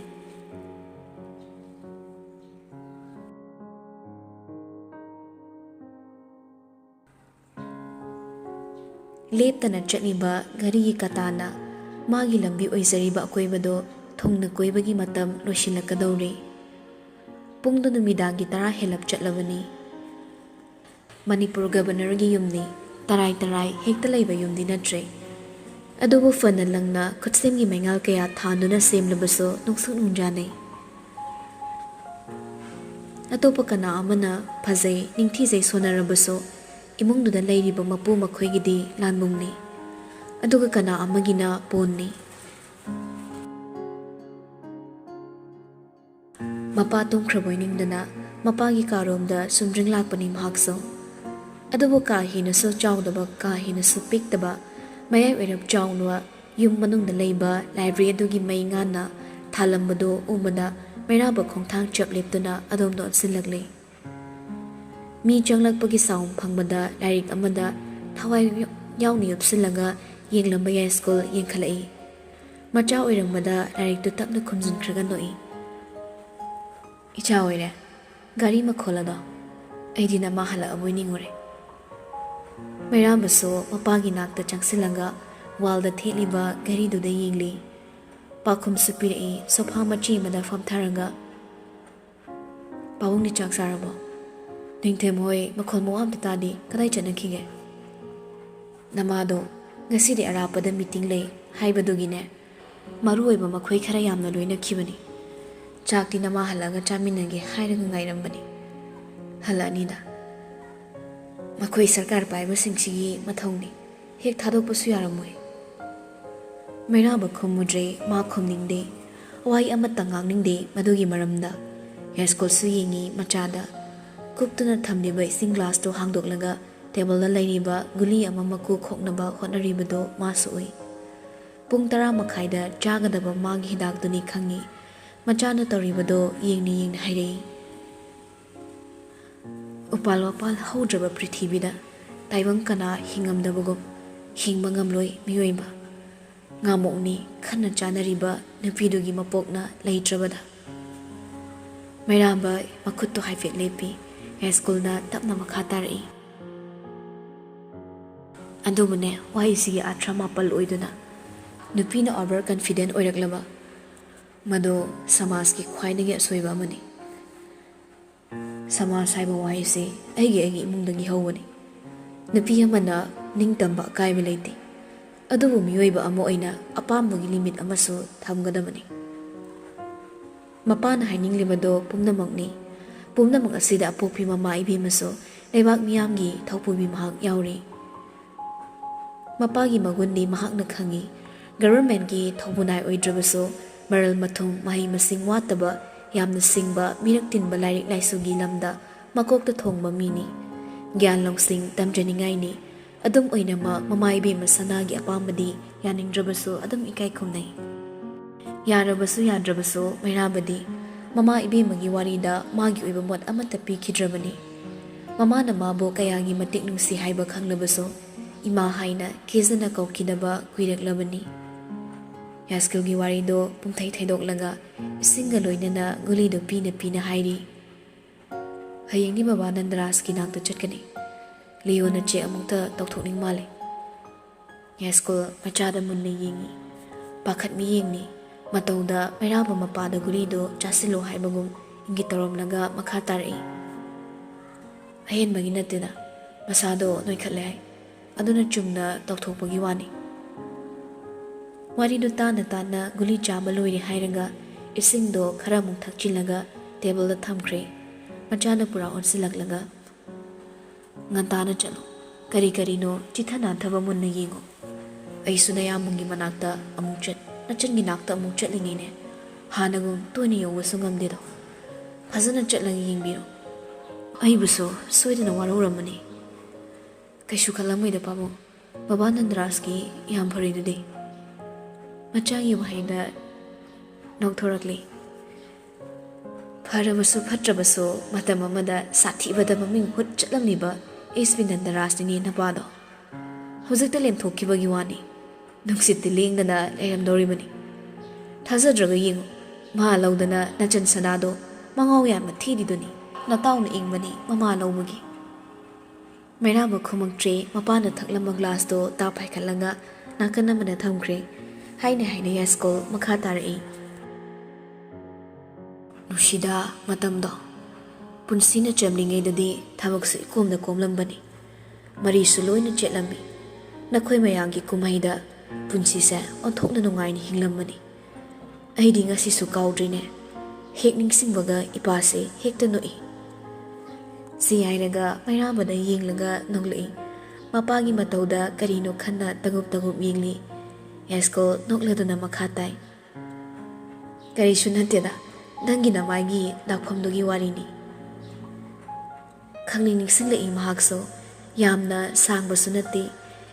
Leptana chatliba garigi katana magi lambi oizariba akoibado thongna koibagi matam loisilakadawre. Pungdo numidangi tara helap chatlabani. Manipur Governor gi yumni tarai hekta laiba yumdi natre. Adubo fana langna khutsemgi mengal kaya thanduna semlabaso nuksuk nungjane. Atopa kana amana phazai ningthizai sonarabaso imungduda lairiba mapu makhoigidi lanmungni. Aduga kana amagina ponni. Mapa tumkhraboiningdana mapagi karomda sumdring lakpani mahakso. Adubo ka hinaso chawdaba ka hinaso piktaba mayai oirap chawnwa yum manungda leiba library adugi maingana thalambado umada mairaba khongthang chapleptuna adomdo apsilagle. Mi changlakpagi sound phangbada lairik amada thawai yawni apsilaga yenglamba ya school yengkhalai. Macha oirambada lairik tu tapna khumjinkhraga noi. Icha oire gari makholado aidi nama hala aboiningore. Mairabaso mapagi nakta changsilaga walda theliba gari duda yengli. Pakhum supirei sofa machi mada famtharaga. Pawungni chaksarabo. Ningthem hoi makhol moam tadi kadai chanakhige. Namado ngasidi arapada meeting lei haibadugine. Maruoiba makhoi khara yamna loina khibani. Chakti nama halaga chaminage hairaga ngairambani. Halanida. Makhoi sarkar paiba singsigi mathongni hek thadokpasu yaramoi. Mairaba khumudre ma khumningde awai amata ngangningde madugi maramda ꯌꯥꯏꯁ꯭ꯀꯨꯜꯁꯨ ꯌꯦꯡꯉꯤ ꯃꯆꯥꯗ ꯀꯨꯞꯇꯨꯅ ꯊꯝꯂꯤꯕ ꯏꯁꯤꯡ ꯒ꯭ꯂꯥꯁꯇꯣ ꯍꯥꯡꯗꯣꯛꯂꯒ ꯇꯦꯕꯜꯗ ꯂꯩꯔꯤꯕ ꯒꯨꯂꯤ ꯑꯃ ꯃꯀꯨ ꯈꯣꯛꯅꯕ ꯍꯣꯠꯅꯔꯤꯕꯗꯣ ꯃꯥꯁꯨ ꯎꯏ꯫ ꯄꯨꯡ 10:30ꯗ ꯆꯥꯒꯗꯕ ꯃꯥꯒꯤ ꯍꯤꯗꯥꯛꯇꯨꯅꯤ ꯈꯪꯉꯤ ꯃꯆꯥꯅ ꯇꯧꯔꯤꯕꯗꯣ ꯌꯦꯡꯅ ꯍꯥꯏꯔꯛꯏ꯫ ꯎꯄꯥꯜ ꯋꯥꯄꯥꯜ ꯍꯧꯗ꯭ꯔꯕ ꯄ꯭ꯔꯤꯊꯤꯕꯤꯗ ꯇꯥꯏꯕꯪ ꯀꯅꯥ ꯍꯤꯡꯉꯝꯗꯕꯒꯨꯝ ꯍꯤꯡꯕ ꯉꯝꯂꯣꯏ ꯃꯤꯑꯣꯏꯕ ꯉꯥꯃꯣꯛꯅꯤ ꯈꯟꯅ ꯆꯥꯅꯔꯤꯕ ꯅꯨꯄꯤꯗꯨꯒꯤ ꯃꯄꯣꯛꯅ ꯂꯩꯇ꯭ꯔꯕꯗ꯫ ꯃꯩꯔꯥꯕ ꯃꯈꯨꯠꯇꯣ ꯍꯥꯏꯐꯦꯠ ꯂꯦꯞꯄꯤ ꯌꯥꯏꯁ꯭ꯀꯨꯜꯅ ꯇꯞꯅ ꯃꯈꯥ ꯇꯥꯔꯛꯏ꯫ ꯑꯗꯨꯕꯨꯅꯦ ꯋꯥꯍꯩꯁꯤꯒꯤ ꯑꯥꯔꯊ ꯃꯥꯄꯜ ꯑꯣꯏꯗꯨꯅ ꯅꯨꯄꯤꯅ ꯑꯣꯚꯔ ꯀꯟꯐꯤꯗꯦꯟꯠ ꯑꯣꯏꯔꯛꯂꯕ ꯃꯗꯨ ꯁꯃꯥꯖꯀꯤ ꯈ꯭ꯋꯥꯏꯗꯒꯤ ꯑꯁꯣꯏꯕ ꯑꯃꯅꯤ꯫ ꯁꯃꯥꯖ ꯍꯥꯏꯕ ꯋꯥꯍꯩꯁꯤ ꯑꯩꯒꯤ ꯏꯃꯨꯡꯗꯒꯤ ꯍꯧꯕꯅꯤ꯫ ꯅꯨꯄꯤ ꯑꯃꯅ ꯅꯤꯡꯇꯝꯕ ꯑꯀꯥꯏꯕ ꯂꯩꯇꯦ, ꯑꯗꯨꯕꯨ ꯃꯤꯑꯣꯏꯕ ꯑꯃ ꯑꯣꯏꯅ ꯑꯄꯥꯝꯕꯒꯤ ꯂꯤꯃꯤꯠ ꯑꯃꯁꯨ ꯊꯝꯒꯗꯕꯅꯤ꯫ ꯃꯄꯥꯅ ꯍꯥꯏꯅꯤꯡꯂꯤꯕꯗꯣ ꯄꯨꯝꯅꯃꯛꯅꯤ꯫ ꯄꯨꯝꯅꯃꯛ ꯑꯁꯤꯗ ꯑꯄꯣꯛꯄꯤ ꯃꯃꯥ ꯏꯕꯦꯝꯃꯁꯨ ꯂꯩꯕꯥꯛ ꯃꯤꯌꯥꯝꯒꯤ ꯊꯧꯄꯨꯕꯤ ꯃꯍꯥꯛ ꯌꯥꯎꯔꯤ꯫ ꯃꯄꯥꯒꯤ ꯃꯒꯨꯟꯗꯤ ꯃꯍꯥꯛꯅ ꯈꯪꯉꯤ꯫ ꯒꯚꯔꯟꯃꯦꯟꯠꯀꯤ ꯊꯧꯕꯨꯅꯥꯏ ꯑꯣꯏꯗ꯭ꯔꯕꯁꯨ ꯃꯔꯜ ꯃꯊꯨꯝ ꯃꯍꯩ ꯃꯁꯤꯡ ꯋꯥꯠꯇꯕ ꯌꯥꯝꯅ ꯁꯤꯡꯕ ꯃꯤꯔꯛ ꯇꯤꯟꯕ ꯂꯥꯏꯔꯤꯛ ꯂꯥꯏꯁꯨꯒꯤ ꯂꯝꯗ ꯃꯀꯣꯛꯇ ꯊꯣꯡꯕ ꯃꯤꯅꯤ꯫ ꯒ꯭ꯌꯥꯟ ꯂꯧꯁꯤꯡ ꯇꯝꯖꯅꯤꯡꯉꯥꯏꯅꯤ꯫ ꯑꯗꯨꯝ ꯑꯣꯏꯅꯃꯛ ꯃꯃꯥ ꯏꯕꯦꯝꯃ ꯁꯅꯥꯒꯤ ꯑꯄꯥꯝꯕꯗꯤ ꯌꯥꯅꯤꯡꯗ꯭ꯔꯕꯁꯨ ꯑꯗꯨꯝ ꯏꯀꯥꯏ ꯈꯨꯝꯅꯩ꯫ ꯌꯥꯔꯕꯁꯨ ꯌꯥꯗ꯭ꯔꯕꯁꯨ ꯃꯩꯔꯥꯕꯗꯤ ꯃꯃꯥ ꯏꯕꯦꯝꯃꯒꯤ ꯋꯥꯔꯤꯗ ꯃꯥꯒꯤ ꯑꯣꯏꯕ ꯃꯣꯠ ꯑꯃꯠꯇ ꯄꯤꯈꯤꯗ꯭ꯔꯕꯅꯤ꯫ ꯃꯃꯥꯅ ꯃꯥꯕꯨ ꯀꯌꯥꯒꯤ ꯃꯇꯤꯛ ꯅꯨꯡꯁꯤ ꯍꯥꯏꯕ ꯈꯪꯂꯕꯁꯨ ꯏꯃꯥ ꯍꯥꯏꯅ ꯀꯦꯖꯅ ꯀꯧꯈꯤꯗꯕ ꯀꯨꯏꯔꯛꯂꯕꯅꯤ꯫ ꯌꯥꯏꯁ꯭ꯀꯨꯜꯒꯤ ꯋꯥꯔꯤꯗꯣ ꯄꯨꯡꯊꯩ ꯊꯩꯗꯣꯛꯂꯒ ꯏꯁꯤꯡꯒ ꯂꯣꯏꯅꯅ ꯒꯨꯂꯤꯗꯣ ꯄꯤꯅ ꯍꯥꯏꯔꯤ꯫ ꯍꯌꯦꯡꯗꯤ ꯕꯕꯥ ꯅꯟꯗꯔꯥꯖꯀꯤ ꯅꯥꯛꯇ ꯆꯠꯀꯅꯤ꯫ ꯂꯤꯌꯣꯅ ꯆꯦꯛ ꯑꯃꯨꯛꯇ ꯇꯧꯊꯣꯛꯅꯤꯡ ꯃꯥꯜꯂꯦ꯫ ꯌꯥꯏꯁ꯭ꯀꯨꯜ ꯃꯆꯥꯗ ꯃꯨꯟꯅ ꯌꯦꯡꯉꯤ꯫ ꯄꯥꯈꯠ ꯃꯤꯌꯦꯡꯅꯤ꯫ ꯃꯇꯧꯗ ꯃꯩꯔꯥꯕ ꯃꯄꯥꯗ ꯒꯨꯂꯤꯗꯣ ꯆꯥꯁꯤꯜꯂꯣ ꯍꯥꯏꯕꯒꯨꯝ ꯏꯪꯒꯤꯠ ꯇꯧꯔꯝꯂꯒ ꯃꯈꯥ ꯇꯥꯔꯛꯏ꯫ ꯑꯍꯦꯟꯕꯒꯤ ꯅꯠꯇꯦꯗ, ꯃꯁꯥꯗꯣ ꯅꯣꯏꯈꯠꯂꯦ ꯍꯥꯏ, ꯑꯗꯨꯅ ꯆꯨꯝꯅ ꯇꯧꯊꯣꯛꯄꯒꯤ ꯋꯥꯅꯤ꯫ ꯋꯥꯔꯤꯗꯨ ꯇꯥꯅ ꯒꯨꯂꯤ ꯆꯥꯕ ꯂꯣꯏꯔꯦ ꯍꯥꯏꯔꯒ ꯏꯁꯤꯡꯗꯣ ꯈꯔꯃꯨꯛ ꯊꯛꯆꯤꯜꯂꯒ ꯇꯦꯕꯜꯗ ꯊꯝꯈ꯭ꯔꯦ꯫ ꯃꯆꯥꯅ ꯄꯨꯔꯥ ꯑꯣꯟꯁꯤꯜꯂꯛꯂꯒ ꯉꯟꯇꯥꯅ ꯆꯠꯂꯣ, ꯀꯔꯤꯅꯣ ꯆꯤꯊ ꯅꯥꯟꯊꯕ ꯃꯨꯟꯅ ꯌꯦꯡꯉꯣ꯫ ꯑꯩꯁꯨ ꯅꯌꯥꯝꯕꯒꯤ ꯃꯅꯥꯛꯇ ꯑꯃꯨꯛ ꯆꯠ, ꯅꯆꯟꯒꯤ ꯅꯥꯛꯇ ꯑꯃꯨꯛ ꯆꯠꯂꯤꯉꯩꯅꯦ꯫ ꯍꯥꯟꯅꯒꯨꯝ ꯇꯣꯏꯅ ꯌꯧꯕꯁꯨ ꯉꯝꯗꯦꯗꯣ꯫ ꯐꯖꯅ ꯆꯠꯂꯒ ꯌꯦꯡꯕꯤꯔꯣ꯫ ꯑꯩꯕꯨꯁꯨ ꯁꯣꯏꯗꯅ ꯋꯥꯔꯧꯔꯝꯃꯅꯤ꯫ ꯀꯩꯁꯨ ꯈꯜꯂꯝꯃꯣꯏꯗ ꯄꯥꯕꯨꯡ, ꯕꯕꯥ ꯅꯟꯗꯔꯥꯖꯀꯤ ꯌꯥꯝ ꯐꯔꯤꯗꯨꯗꯤ꯫ ꯃꯆꯥꯒꯤ ꯋꯥꯍꯩꯗ ꯅꯧꯊꯣꯔꯛꯂꯤ꯫ ꯐꯔꯕꯁꯨ ꯐꯠꯇ꯭ꯔꯕꯁꯨ ꯃꯇꯝ ꯑꯃꯗ ꯁꯥꯊꯤꯕꯗ ꯃꯃꯤꯡ ꯍꯨꯠ ꯆꯠꯂꯝꯂꯤꯕ ꯑꯦꯁ.ꯄꯤ. ꯅꯟꯗꯔꯥꯖꯅꯤꯅꯦ ꯅꯄꯥꯗꯣ꯫ ꯍꯧꯖꯤꯛꯇ ꯂꯦꯝꯊꯣꯛꯈꯤꯕꯒꯤ ꯋꯥꯅꯤ, ꯅꯨꯡꯁꯤꯠꯇꯤ ꯂꯦꯡꯗꯅ ꯂꯩꯔꯝꯗꯧꯔꯤꯕꯅꯤ꯫ ꯊꯥꯖꯗ꯭ꯔꯒ ꯌꯦꯡꯉꯨ, ꯃꯥ ꯂꯧꯗꯅ ꯅꯆꯟ ꯁꯅꯥꯗꯣ ꯃꯉꯥꯎ ꯌꯥꯝꯅ ꯊꯤꯔꯤꯗꯨꯅꯤ꯫ ꯅꯇꯥꯎꯅ ꯏꯪꯕꯅꯤ ꯃꯃꯥ ꯂꯧꯕꯒꯤ꯫ ꯃꯩꯔꯥꯕ ꯈꯨꯃꯛꯇ꯭ꯔꯦ꯫ ꯃꯄꯥꯅ ꯊꯛꯂꯝꯕ ꯒ꯭ꯂꯥꯁꯇꯣ ꯇꯥꯞ ꯍꯥꯏꯈꯠꯂꯒ ꯅꯥꯀꯟ ꯑꯃꯗ ꯊꯝꯈ꯭ꯔꯦ꯫ ꯍꯥꯏꯅ ꯌꯥꯏꯁ꯭ꯀꯨꯜ ꯃꯈꯥ ꯇꯥꯔꯛꯏ꯫ ꯅꯨꯡꯁꯤꯗ ꯃꯇꯝꯗꯣ꯫ ꯄꯨꯟꯁꯤꯅ ꯆꯝꯂꯤꯉꯩꯗꯗꯤ ꯊꯕꯛꯁꯨ ꯏꯀꯣꯝꯗ ꯀꯣꯝꯂꯝꯕꯅꯤ꯫ ꯃꯔꯤꯁꯨ ꯂꯣꯏꯅ ꯆꯦꯠꯂꯝꯃꯤ꯫ ꯅꯈꯣꯏ ꯃꯌꯥꯝꯒꯤ ꯀꯨꯝꯍꯩꯗ ꯄꯨꯟꯁꯤꯁꯦ ꯑꯣꯟꯊꯣꯛꯅ ꯅꯨꯡꯉꯥꯏꯅ ꯍꯤꯡꯂꯝꯕꯅꯤ꯫ ꯑꯩꯗꯤ ꯉꯁꯤꯁꯨ ꯀꯥꯎꯗ꯭ꯔꯤꯅꯦ꯫ ꯍꯦꯛ ꯅꯤꯡꯁꯤꯡꯕꯒ ꯏꯄꯥꯁꯦ ꯍꯦꯛꯇ ꯅꯣꯛꯏ꯫ ꯁꯤ ꯍꯥꯏꯔꯒ ꯃꯩꯔꯥꯕꯗ ꯌꯦꯡꯂꯒ ꯅꯣꯛꯂꯛꯏ꯫ ꯃꯄꯥꯒꯤ ꯃꯇꯧꯗ ꯀꯔꯤꯅꯣ ꯈꯟꯅ ꯇꯒꯨꯞ ꯌꯦꯡꯂꯤ꯫ ꯌꯥꯏꯁ꯭ꯀꯨꯜ ꯅꯣꯛꯂꯗꯨꯅ ꯃꯈꯥ ꯇꯥꯏ꯫ ꯀꯔꯤꯁꯨ ꯅꯠꯇꯦꯗ, ꯅꯪꯒꯤ ꯅꯃꯥꯏꯒꯤ ꯗꯥꯛꯐꯝꯗꯨꯒꯤ ꯋꯥꯔꯤꯅꯤ꯫ ꯈꯪꯅꯤꯡ ꯅꯤꯡꯁꯤꯡꯂꯛꯏ ꯃꯍꯥꯛꯁꯨ꯫ ꯌꯥꯝꯅ ꯁꯥꯡꯕꯁꯨ ꯅꯠꯇꯦ,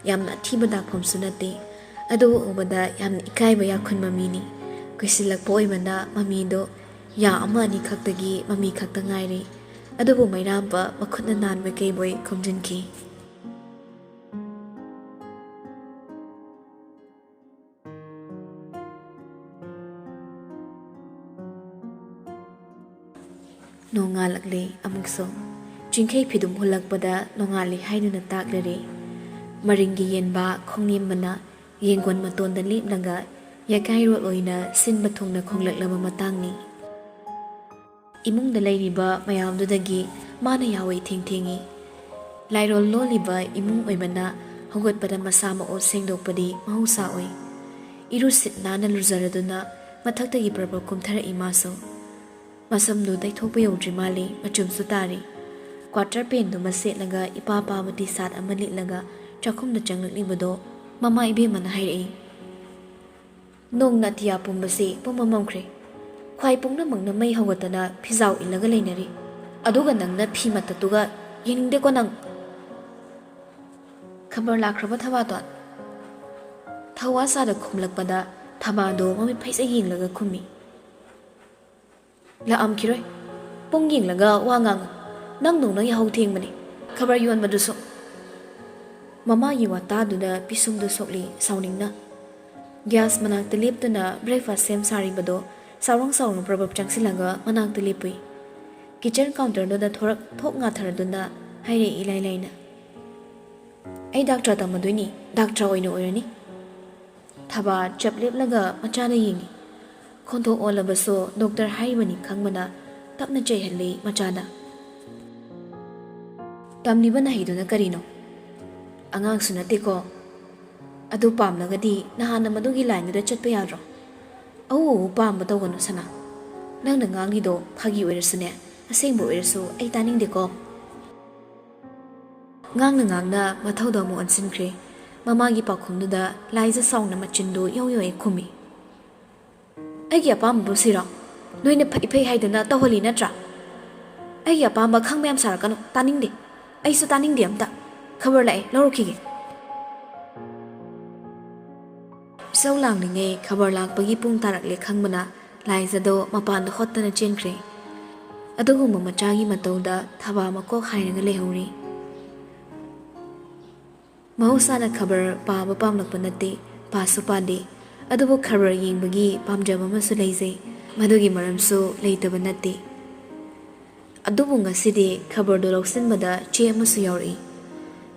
ꯌꯥꯝꯅ ꯑꯊꯤꯕ ꯗꯥꯛꯐꯝꯁꯨ ꯅꯠꯇꯦ, ꯑꯗꯨꯕꯨ ꯎꯕꯗ ꯌꯥꯝꯅ ꯏꯀꯥꯏꯕ ꯌꯥꯈꯨꯟꯕ ꯃꯤꯅꯤ꯫ ꯀꯨꯏꯁꯤꯜꯂꯛꯄ ꯑꯣꯏꯕꯅ ꯃꯃꯤꯗꯣ ꯌꯥ ꯑꯃ ꯑꯅꯤ ꯈꯛꯇꯒꯤ ꯃꯃꯤ ꯈꯛꯇ ꯉꯥꯏꯔꯦ꯫ ꯑꯗꯨꯕꯨ ꯃꯩꯔꯥꯕ ꯃꯈꯨꯠꯅ ꯅꯥꯟꯕ ꯀꯩꯕꯣꯏ ꯈꯨꯝꯖꯤꯟꯈꯤ꯫ ꯅꯣꯡꯉꯥꯜꯂꯛꯂꯦ ꯑꯃꯨꯛꯁꯨ꯫ ꯆꯤꯡꯈꯩ ꯐꯤꯗꯨꯝ ꯍꯨꯜꯂꯛꯄꯗ ꯅꯣꯡꯉꯥꯜꯂꯤ ꯍꯥꯏꯗꯨꯅ ꯇꯥꯛꯂꯔꯦ꯫ ꯃꯔꯤꯡꯒꯤ ꯌꯦꯟꯕꯥ ꯈꯣꯡꯅꯦꯝꯕꯅ ꯌꯦꯡꯒꯣꯟ ꯃꯇꯣꯟꯗ ꯂꯦꯞꯂꯒ ꯌꯥꯀꯥꯏꯔꯣꯜ ꯑꯣꯏꯅ ꯁꯤꯟꯕ ꯊꯨꯡꯅ ꯈꯣꯡꯂꯛꯂꯕ ꯃꯇꯥꯡꯅꯤ꯫ ꯏꯃꯨꯡꯗ ꯂꯩꯔꯤꯕ ꯃꯌꯥꯝꯗꯨꯗꯒꯤ ꯃꯥꯅ ꯌꯥꯋꯩ ꯊꯦꯡꯉꯤ꯫ ꯂꯥꯏꯔꯣꯜ ꯂꯣꯜꯂꯤꯕ ꯏꯃꯨꯡ ꯑꯣꯏꯕꯅ ꯍꯧꯒꯠꯄꯗ ꯃꯁꯥ ꯃꯎ ꯁꯦꯡꯗꯣꯛꯄꯗꯤ ꯃꯍꯧꯁꯥ ꯑꯣꯏ꯫ ꯏꯔꯨ ꯁꯤꯠ ꯅꯥꯟꯅ ꯂꯨꯖꯔꯗꯨꯅ ꯃꯊꯛꯇꯒꯤ ꯄ꯭ꯔꯄ꯭ꯔ ꯀꯨꯝꯊꯔꯛꯏ ꯃꯥꯁꯨ꯫ ꯃꯁꯝꯗꯨ ꯇꯩꯊꯣꯛꯄ ꯌꯧꯗ꯭ꯔꯤ ꯃꯥꯜꯂꯤ, ꯃꯆꯨꯝꯁꯨ ꯇꯥꯔꯤ꯫ ꯀ꯭ꯋꯥꯇꯔ ꯄꯦꯟꯗꯨꯃ ꯁꯦꯠꯂꯒ ꯏꯄꯥ ꯄꯥꯕ ꯇꯤ ꯁꯥꯔꯠ ꯑꯃ ꯂꯤꯠꯂꯒ ꯆꯥꯛꯈꯨꯝꯗ ꯆꯪꯂꯛꯂꯤꯕꯗꯣ ꯃꯃꯥ ꯏꯕꯦꯝꯃꯅ ꯍꯥꯏꯔꯛꯏ꯫ ꯅꯣꯡꯅ ꯑꯇꯤꯌꯥ ꯄꯨꯝꯕꯁꯤ ꯄꯨꯝꯃꯝꯈ꯭ꯔꯦ꯫ ꯈ꯭ꯋꯥꯏ ꯄꯨꯝꯅꯃꯛꯅ ꯃꯩ ꯍꯧꯒꯠꯇꯅ ꯐꯤꯖꯥꯎ ꯏꯜꯂꯒ ꯂꯩꯅꯔꯤ ꯑꯗꯨꯒ ꯅꯪꯅ ꯐꯤ ꯃꯇꯠꯇꯨꯒ ꯌꯦꯡꯅꯤꯡꯗꯦꯀꯣ ꯅꯪ ꯈꯕꯔ ꯂꯥꯛꯈ꯭ꯔꯕ ꯊꯕꯥꯇꯣꯟ ꯊꯋꯥꯁꯥꯗ ꯈꯨꯝꯂꯛꯄꯗ ꯊꯕꯥꯗꯣ ꯃꯃꯤꯠ ꯐꯩꯖꯩ ꯌꯦꯡꯂꯒ ꯈꯨꯝꯃꯤ ꯂꯥꯛꯑꯝꯈꯤꯔꯣꯏ ꯄꯨꯡ ꯌꯦꯡꯂꯒ ꯋꯥ ꯉꯥꯡꯉꯨ ꯅꯪꯗꯧꯅ ꯌꯥꯍꯧ ꯊꯦꯡꯕꯅꯤ ꯈꯕꯔ ꯌꯣꯟꯕꯗꯨꯁꯨ ꯃꯃꯥꯒꯤ ꯋꯥꯇꯥꯗꯨꯗ ꯄꯤꯁꯨꯝꯗꯨ ꯁꯣꯛꯂꯤ ꯁꯥꯎꯅꯤꯡꯅ ꯒ꯭ꯌꯥꯁ ꯃꯅꯥꯛꯇ ꯂꯦꯞꯇꯨꯅ ꯕ꯭ꯔꯦꯛꯐꯥꯁ ꯁꯦꯝ ꯁꯥꯔꯤꯕꯗꯣ ꯁꯥꯎꯔꯣꯡ ꯁꯥꯎꯔꯣꯡ ꯄ꯭ꯔꯕꯞ ꯆꯪꯁꯤꯜꯂꯒ ꯃꯅꯥꯛꯇ ꯂꯦꯞꯄꯨꯏ ꯀꯤꯆꯟ ꯀꯥꯎꯟꯇꯔꯗꯨꯗ ꯊꯣꯛ ꯉꯥꯊꯔꯗꯨꯅ ꯍꯥꯏꯔꯛꯏ ꯏꯂꯥꯏ ꯂꯥꯏꯅ ꯑꯩ ꯗꯥꯛꯇꯔ ꯇꯝꯃꯗꯣꯏꯅꯤ ꯗꯥꯛꯇꯔ ꯑꯣꯏꯅ ꯑꯣꯏꯔꯅꯤ ꯊꯕꯥ ꯆꯞ ꯂꯦꯞꯂꯒ ꯃꯆꯥꯗ ꯌꯦꯡꯉꯤ ꯈꯣꯟꯊꯣꯛ ꯑꯣꯜꯂꯕꯁꯨ ꯗꯣꯛꯇꯔ ꯍꯥꯏꯔꯤꯕꯅꯤ ꯈꯪꯕꯅ ꯇꯞꯅ ꯆꯩꯍꯜꯂꯤ ꯃꯆꯥꯗ ꯇꯝꯂꯤꯕ ꯅꯍꯩꯗꯨꯅ ꯀꯔꯤꯅꯣ ꯑꯉꯥꯡꯁꯨ ꯅꯠꯇꯦꯀꯣ ꯑꯗꯨ ꯄꯥꯝꯂꯒꯗꯤ ꯅꯍꯥꯟꯅ ꯃꯗꯨꯒꯤ ꯂꯥꯏꯟꯗꯨꯗ ꯆꯠꯄ ꯌꯥꯗ꯭ꯔꯣ ꯑꯎ ꯄꯥꯝꯕ ꯇꯧꯒꯅꯨ ꯁꯅꯥ ꯅꯪꯅ ꯉꯥꯡꯂꯤꯗꯣ ꯐꯥꯒꯤ ꯑꯣꯏꯔꯁꯨꯅꯦ ꯑꯁꯦꯡꯕ ꯑꯣꯏꯔꯁꯨ ꯑꯩ ꯇꯥꯅꯤꯡꯗꯦꯀꯣ ꯉꯥꯡꯅ ꯃꯊꯧꯗꯣ ꯑꯃꯨꯛ ꯑꯣꯟꯁꯤꯟꯈ꯭ꯔꯦ ꯃꯃꯥꯒꯤ ꯄꯥꯎꯈꯨꯝꯗꯨꯗ ꯂꯥꯏꯖ ꯁꯥꯎꯅ ꯃꯆꯤꯟꯗꯨ ꯌꯧ ꯈꯨꯝꯃꯤ ꯑꯩꯒꯤ ꯑꯄꯥꯝꯕꯕꯨ ꯁꯤꯔꯣ ꯅꯣꯏꯅ ꯐꯩ ꯐꯩ ꯍꯥꯏꯗꯅ ꯇꯧꯍꯜꯂꯤ ꯅꯠꯇ꯭ꯔꯥ ꯑꯩꯒꯤ ꯑꯄꯥꯝꯕ ꯈꯪꯕ ꯌꯥꯝ ꯁꯥꯔꯛꯀꯅꯨ ꯇꯥꯅꯤꯡꯗꯦ ꯑꯩꯁꯨ ꯇꯥꯅꯤꯡꯗꯦ ꯑꯝꯇ ꯈꯕꯔ ꯂꯥꯛꯑꯦ ꯂꯧꯔꯛꯈꯤꯒꯦ ꯏꯁꯧ ꯂꯥꯡꯂꯤꯉꯩ ꯈꯕꯔ ꯂꯥꯛꯄꯒꯤ ꯄꯨꯡ ꯇꯥꯔꯛꯂꯦ ꯈꯪꯕꯅ ꯂꯥꯏꯖꯗꯣ ꯃꯄꯥꯟꯗ ꯍꯣꯠꯇꯅ ꯆꯦꯟꯈ꯭ꯔꯦ ꯑꯗꯨꯒꯨꯝꯕ ꯃꯆꯥꯒꯤ ꯃꯇꯧꯗ ꯊꯕꯥ ꯃꯀꯣꯛ ꯍꯥꯏꯔꯒ ꯂꯩꯍꯧꯔꯤ ꯃꯍꯧꯁꯥꯅ ꯈꯕꯔ ꯄꯥꯕ ꯄꯥꯝꯂꯛꯄ ꯅꯠꯇꯦ ꯄꯥꯁꯨ ꯄꯥꯗꯦ ꯑꯗꯨꯕꯨ ꯈꯕꯔ ꯌꯦꯡꯕꯒꯤ ꯄꯥꯝꯖꯕ ꯑꯃꯁꯨ ꯂꯩꯖꯩ ꯃꯗꯨꯒꯤ ꯃꯔꯝꯁꯨ ꯂꯩꯇꯕ ꯅꯠꯇꯦ ꯑꯗꯨꯕꯨ ꯉꯁꯤꯗꯤ ꯈꯕꯔꯗꯨ ꯂꯧꯁꯤꯟꯕꯗ ꯆꯦ ꯑꯃꯁꯨ ꯌꯥꯎꯔꯛꯏ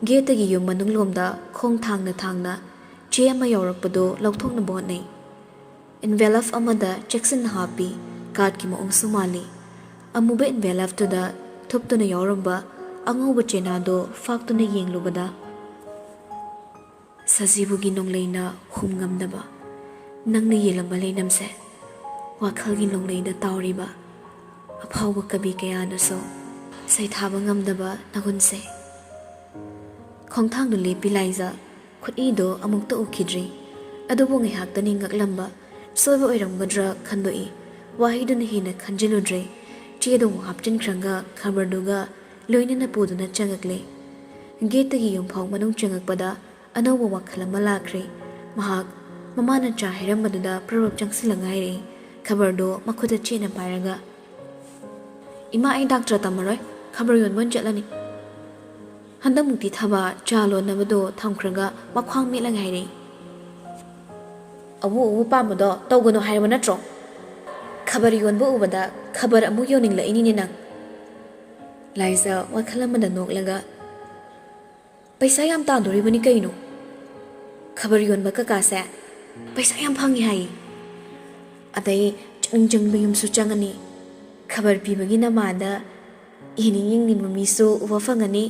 ꯒꯦꯠꯇꯒꯤ ꯌꯨꯝ ꯃꯅꯨꯡꯂꯣꯝꯗ ꯈꯣꯡ ꯊꯥꯡꯅ ꯆꯦ ꯑꯃ ꯌꯥꯎꯔꯛꯄꯗꯨ ꯂꯧꯊꯣꯛꯅꯕ ꯍꯣꯠꯅꯩ ꯏꯟꯚꯦꯂꯞ ꯑꯃꯗ ꯆꯦꯛꯁꯤꯟꯅ ꯍꯥꯞꯄꯤ ꯀꯥꯔꯠꯀꯤ ꯃꯑꯣꯡꯁꯨ ꯃꯥꯜꯂꯤ ꯑꯃꯨꯕ ꯏꯟꯚꯦꯂꯞꯇꯨꯗ ꯊꯨꯞꯇꯨꯅ ꯌꯥꯎꯔꯝꯕ ꯑꯉꯧꯕ ꯆꯦꯅꯥꯗꯣ ꯐꯥꯛꯇꯨꯅ ꯌꯦꯡꯂꯨꯕꯗ ꯁꯖꯤꯕꯨꯒꯤ ꯅꯣꯡꯂꯩꯅ ꯍꯨꯝ ꯉꯝꯗꯕ ꯅꯪꯅ ꯌꯦꯜꯂꯝꯕ ꯂꯩꯅꯝꯁꯦ ꯋꯥꯈꯜꯒꯤ ꯅꯣꯡꯂꯩꯗ ꯇꯥꯎꯔꯤꯕ ꯑꯐꯥꯎꯕ ꯀꯕꯤ ꯀꯌꯥꯅꯁꯨ ꯁꯩꯊꯥꯕ ꯉꯝꯗꯕ ꯅꯒꯨꯟꯁꯦ ꯈꯣꯡꯊꯥꯡꯗꯨ ꯂꯦꯞꯄꯤ ꯂꯥꯏꯖ ꯈꯨꯠꯏꯗꯣ ꯑꯃꯨꯛꯇ ꯎꯈꯤꯗ꯭ꯔꯤ ꯑꯗꯨꯕꯨ ꯉꯥꯏꯍꯥꯛꯇꯅꯤ ꯉꯛꯂꯝꯕ ꯁꯣꯏꯕ ꯑꯣꯏꯔꯝꯒꯗ꯭ꯔꯥ ꯈꯟꯗꯣꯛꯏ ꯋꯥꯍꯩꯗꯨꯅ ꯍꯦꯟꯅ ꯈꯟꯖꯤꯜꯂꯨꯗ꯭ꯔꯦ ꯆꯦꯗꯣ ꯑꯃꯨꯛ ꯍꯥꯞꯆꯤꯟꯈ꯭ꯔꯒ ꯈꯕꯔꯗꯨꯒ ꯂꯣꯏꯅꯅ ꯄꯨꯗꯨꯅ ꯆꯪꯉꯛꯂꯦ ꯒꯦꯠꯇꯒꯤ ꯌꯨꯝꯐꯥꯎ ꯃꯅꯨꯡ ꯆꯪꯉꯛꯄꯗ ꯑꯅꯧꯕ ꯋꯥꯈꯜ ꯑꯃ ꯂꯥꯛꯈ꯭ꯔꯦ ꯃꯍꯥꯛ ꯃꯃꯥꯅ ꯆꯥ ꯍꯩꯔꯝꯕꯗꯨꯗ ꯄ꯭ꯔꯕꯞ ꯆꯪꯁꯤꯜꯂꯒ ꯍꯥꯏꯔꯛꯏ ꯈꯕꯔꯗꯣ ꯃꯈꯨꯠꯇ ꯆꯦꯠꯅ ꯄꯥꯏꯔꯒ ꯏꯃꯥ ꯑꯩ ꯗꯥꯛꯇꯔ ꯇꯝꯃꯔꯣꯏ ꯈꯕꯔ ꯌꯣꯟꯕ ꯑꯣꯏꯅ ꯆꯠꯂꯅꯤ ꯍꯟꯗꯛꯃꯨꯛꯇꯤ ꯊꯕꯥ ꯆꯥ ꯂꯣꯟꯅꯕꯗꯣ ꯊꯝꯈ꯭ꯔꯒ ꯃꯈ꯭ꯋꯥꯡ ꯃꯦꯠꯂꯒ ꯍꯥꯏꯔꯛꯏ ꯑwu ꯄꯥꯝꯕꯗꯣ ꯇꯧꯒꯅꯨ ꯍꯥꯏꯔꯕ ꯅꯠꯇ꯭ꯔꯣ ꯈꯕꯔ ꯌꯣꯟꯕ ꯎꯕꯗ ꯈꯕꯔ ꯑꯃꯨꯛ ꯌꯣꯟꯅꯤꯡꯂꯛꯏꯅꯤꯅꯦ ꯅꯪ ꯂꯥꯏꯖ ꯋꯥꯈꯜ ꯑꯃꯗ ꯅꯣꯛꯂꯒ ꯄꯩꯁꯥ ꯌꯥꯝ ꯇꯥꯟꯗꯣꯔꯤꯕꯅꯤ ꯀꯩꯅꯣ ꯈꯕꯔ ꯌꯣꯟꯕ ꯀꯀꯥꯁꯦ ꯄꯩꯁꯥ ꯌꯥꯝ ꯐꯪꯉꯤ ꯍꯥꯏꯌꯦ ꯑꯗꯩ ꯆꯪꯕ ꯌꯨꯝꯁꯨ ꯆꯪꯉꯅꯤ ꯈꯕꯔ ꯄꯤꯕꯒꯤ ꯅꯃꯥꯗ ꯌꯦꯡꯅꯤꯡꯕ ꯃꯤꯁꯨ ꯎꯕ ꯐꯪꯉꯅꯤ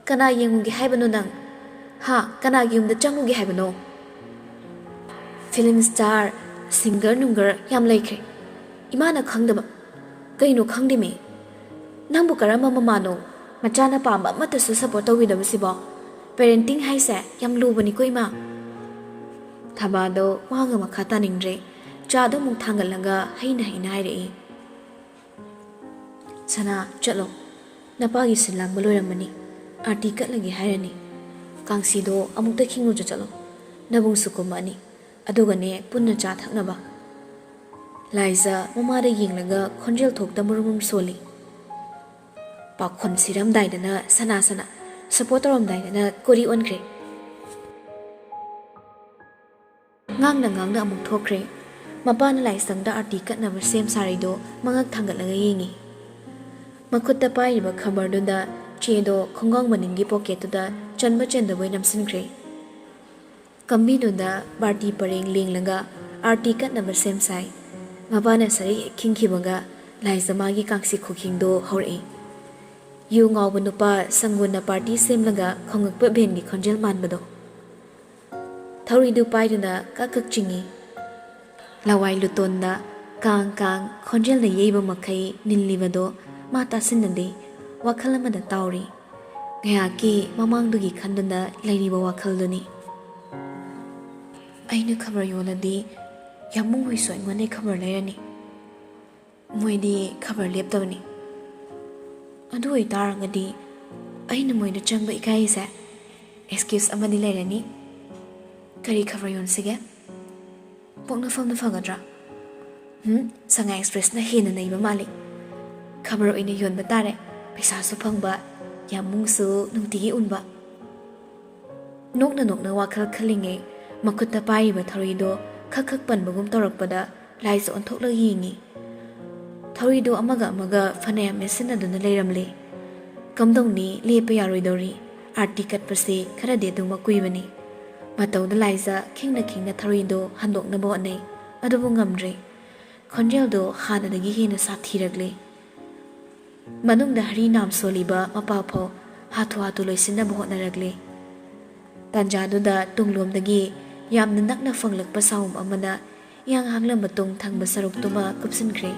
ꯀꯅꯥ ꯌꯦꯡꯉꯨꯒꯦ ꯍꯥꯏꯕꯅꯣ ꯅꯪ ꯀꯅꯥꯒꯤ ꯌꯨꯝꯗ ꯆꯪꯉꯨꯒꯦ ꯍꯥꯏꯕꯅꯣ ꯐꯤꯂꯝ ꯁ꯭ꯇꯥꯔ ꯁꯤꯡꯒꯔ ꯅꯨꯡꯒꯔ ꯌꯥꯝ ꯂꯩꯈ꯭ꯔꯦ ꯏꯃꯥꯅ ꯈꯪꯗꯕ ꯀꯩꯅꯣ ꯈꯪꯗꯦꯃꯤ ꯅꯪꯕꯨ ꯀꯔꯝꯕ ꯃꯃꯥꯅꯣ ꯃꯆꯥꯅ ꯄꯥꯝꯕ ꯑꯃꯠꯇꯁꯨ ꯁꯞꯄꯣꯔꯠ ꯇꯧꯕꯤꯗꯕꯁꯤꯕꯣ ꯄꯦꯔꯦꯟꯇꯤꯡ ꯍꯥꯏꯁꯦ ꯌꯥꯝ ꯂꯨꯕꯅꯤꯀꯣ ꯏꯃꯥ ꯊꯕꯥꯗꯣ ꯋꯥꯒ ꯃꯈꯥ ꯇꯥꯅꯤꯡꯗ꯭ꯔꯦ ꯆꯥꯗꯣ ꯑꯃꯨꯛ ꯊꯥꯡꯒꯠꯂꯒ ꯍꯩꯅ ꯍꯥꯏꯔꯛꯏ ꯁꯅꯥ ꯆꯠꯂꯣ ꯅꯄꯥꯒꯤ ꯁꯤꯟ ꯂꯥꯡꯕ ꯂꯣꯏꯔꯝꯃꯅꯤ ꯑꯥꯔꯇꯤ ꯀꯠꯂꯒꯦ ꯍꯥꯏꯔꯅꯤ ꯀꯥꯡꯁꯤꯗꯣ ꯑꯃꯨꯛꯇ ꯈꯤꯡꯉꯨꯖ ꯆꯠꯂꯣ ꯅꯕꯨꯡꯁꯨ ꯀꯨꯝꯃꯛꯑꯅꯤ ꯑꯗꯨꯒꯅꯦ ꯄꯨꯟꯅ ꯆꯥ ꯊꯛꯅꯕ ꯂꯥꯏꯖ ꯃꯃꯥꯗ ꯌꯦꯡꯂꯒ ꯈꯣꯟꯖꯦꯜ ꯊꯣꯛꯇ ꯃꯔꯨꯝ ꯁꯣꯜꯂꯤ ꯄꯥꯈꯣꯟ ꯁꯤꯔꯝꯗꯥꯏꯗꯅ ꯁꯅꯥ ꯁꯞꯄꯣꯔꯠ ꯇꯧꯔꯝꯗꯥꯏꯗꯅ ꯀꯣꯔꯤ ꯑꯣꯟꯈ꯭ꯔꯦ ꯉꯥꯡꯅ ꯑꯃꯨꯛ ꯊꯣꯛꯈ꯭ꯔꯦ ꯃꯄꯥꯅ ꯂꯥꯏꯁꯪꯗ ꯑꯥꯔꯇꯤ ꯀꯠꯅꯕ ꯁꯦꯝ ꯁꯥꯔꯤꯗꯣ ꯃꯉꯛ ꯊꯥꯡꯒꯠꯂꯒ ꯌꯦꯡꯉꯤ ꯃꯈꯨꯠꯇ ꯄꯥꯏꯔꯤꯕ ꯈꯕꯔꯗꯨꯗ ꯆꯦꯗꯣ ꯈꯣꯡꯒꯥꯎ ꯃꯅꯤꯡꯒꯤ ꯄꯣꯀꯦꯠꯇꯨꯗ ꯆꯟꯕ ꯆꯟꯗꯕꯣꯏ ꯅꯝꯁꯤꯟꯈ꯭ꯔꯦ ꯀꯝꯕꯤꯗꯨꯗ ꯕꯥꯔꯇꯤ ꯄꯔꯦꯡ ꯂꯦꯡꯂꯒ ꯑꯥꯔꯇꯤ ꯀꯠꯅꯕ ꯁꯦꯝ ꯁꯥꯏ ꯃꯄꯥꯅ ꯁꯔꯩ ꯍꯦꯛ ꯈꯤꯡꯈꯤꯕꯒ ꯂꯥꯏꯖ ꯃꯥꯒꯤ ꯀꯥꯡꯁꯤ ꯈꯨꯈꯤꯡꯗꯣ ꯍꯧꯔꯛꯏ ꯌꯨ ꯉꯥꯎꯕ ꯅꯨꯄꯥ ꯁꯪꯒꯨꯟꯅ ꯄꯥꯔꯇꯤ ꯁꯦꯝꯂꯒ ꯈꯣꯡꯉꯛꯄ ꯚꯦꯟꯒꯤ ꯈꯣꯟꯖꯦꯜ ꯃꯥꯟꯕꯗꯣ ꯊꯧꯔꯤꯗꯨ ꯄꯥꯏꯗꯨꯅ ꯀꯛ ꯆꯤꯡꯏ ꯂꯋꯥꯏ ꯂꯨꯇꯣꯟꯗ ꯀꯥꯡ ꯈꯣꯟꯖꯦꯜꯅ ꯌꯩꯕ ꯃꯈꯩ ꯅꯤꯜꯂꯤꯕꯗꯣ ꯃꯥ ꯇꯥꯁꯤꯟꯅꯗꯦ ꯋꯥꯈꯜ ꯑꯃꯗ ꯇꯥꯎꯔꯤ ꯉꯥꯏꯍꯥꯛꯀꯤ ꯃꯃꯥꯡꯗꯨꯒꯤ ꯈꯟꯗꯨꯅ ꯂꯩꯔꯤꯕ ꯋꯥꯈꯜꯗꯨꯅꯤ ꯑꯩꯅ ꯈꯕꯔ ꯌꯣꯜꯂꯗꯤ ꯌꯥꯝꯃꯨꯡ ꯍꯣꯏꯁꯨ ꯑꯩꯉꯣꯟꯗꯩ ꯈꯕꯔ ꯂꯩꯔꯅꯤ ꯃꯣꯏꯗꯤ ꯈꯕꯔ ꯂꯦꯞꯇꯕꯅꯤ ꯑꯗꯨ ꯑꯣꯏꯇꯥꯔꯒꯗꯤ ꯑꯩꯅ ꯃꯣꯏꯗ ꯆꯪꯕ ꯏꯀꯥꯏꯁꯦ ꯑꯦꯛꯁꯀ꯭ꯌꯨꯁ ꯑꯃꯗꯤ ꯂꯩꯔꯅꯤ ꯀꯔꯤ ꯈꯕꯔ ꯌꯣꯟꯁꯤꯒꯦ ꯄꯣꯛꯅꯐꯝꯅ ꯐꯒꯗ꯭ꯔꯥ ꯁꯉꯥꯏ ꯑꯦꯛꯁꯄ꯭ꯔꯦꯁꯅ ꯍꯦꯟꯅ ꯅꯩꯕ ꯃꯥꯜꯂꯤ ꯈꯕꯔ ꯑꯣꯏꯅ ꯌꯣꯟꯕ ꯇꯥꯔꯦ ꯄꯩꯁꯥꯁꯨ ꯐꯪꯕ ꯌꯥꯝꯃꯨꯡꯁꯨ ꯅꯨꯡꯇꯤꯒꯤ ꯎꯟꯕ ꯅꯣꯛꯅ ꯅꯣꯛꯅ ꯋꯥꯈꯜ ꯈꯜꯂꯤꯉꯩ ꯃꯈꯨꯠꯇ ꯄꯥꯏꯔꯤꯕ ꯊꯧꯔꯤꯗꯣ ꯈꯛ ꯈꯛ ꯄꯟꯕꯒꯨꯝ ꯇꯧꯔꯛꯄꯗ ꯂꯥꯏꯁꯨ ꯑꯣꯟꯊꯣꯛꯂꯒ ꯌꯦꯡꯉꯤ ꯊꯧꯔꯤꯗꯣ ꯑꯃꯒ ꯐꯅꯌꯥꯝ ꯃꯦꯠꯁꯤꯟꯅꯗꯨꯅ ꯂꯩꯔꯝꯂꯦ ꯀꯝꯗꯧꯅꯤ ꯂꯦꯞꯄ ꯌꯥꯔꯣꯏꯗꯧꯔꯤ ꯑꯥꯔꯇꯤ ꯀꯠꯄꯁꯦ ꯈꯔꯗꯤ ꯑꯗꯨꯃꯛ ꯀꯨꯏꯕꯅꯤ ꯃꯇꯧꯗ ꯂꯥꯏꯖ ꯈꯤꯡꯅ ꯊꯧꯔꯤꯗꯣ ꯍꯟꯗꯣꯛꯅꯕ ꯍꯣꯠꯅꯩ ꯑꯗꯨꯕꯨ ꯉꯝꯗ꯭ꯔꯦ ꯈꯣꯟꯖꯦꯜꯗꯣ ꯍꯥꯟꯅꯗꯒꯤ ꯍꯦꯟꯅ ꯁꯥꯊꯤꯔꯛꯂꯦ ꯃꯅꯨꯡꯗ ꯍꯔꯤ ꯅꯥꯝ ꯁꯣꯜꯂꯤꯕ ꯃꯄꯥ ꯐꯥꯎ ꯍꯥꯊꯨ ꯂꯣꯏꯁꯤꯟꯅꯕ ꯍꯣꯠꯅꯔꯛꯂꯦ ꯇꯥꯟꯖꯥꯗꯨꯗ ꯇꯨꯡꯂꯣꯝꯗꯒꯤ ꯌꯥꯝꯅ ꯅꯛꯅ ꯐꯪꯂꯛꯄ ꯁꯥꯎꯝ ꯑꯃꯅ ꯏꯍꯥꯡ ꯍꯥꯡꯂ ꯃꯇꯨꯡ ꯊꯪꯕ ꯁꯔꯨꯛꯇꯨꯃ ꯀꯨꯞꯁꯤꯟꯈ꯭ꯔꯦ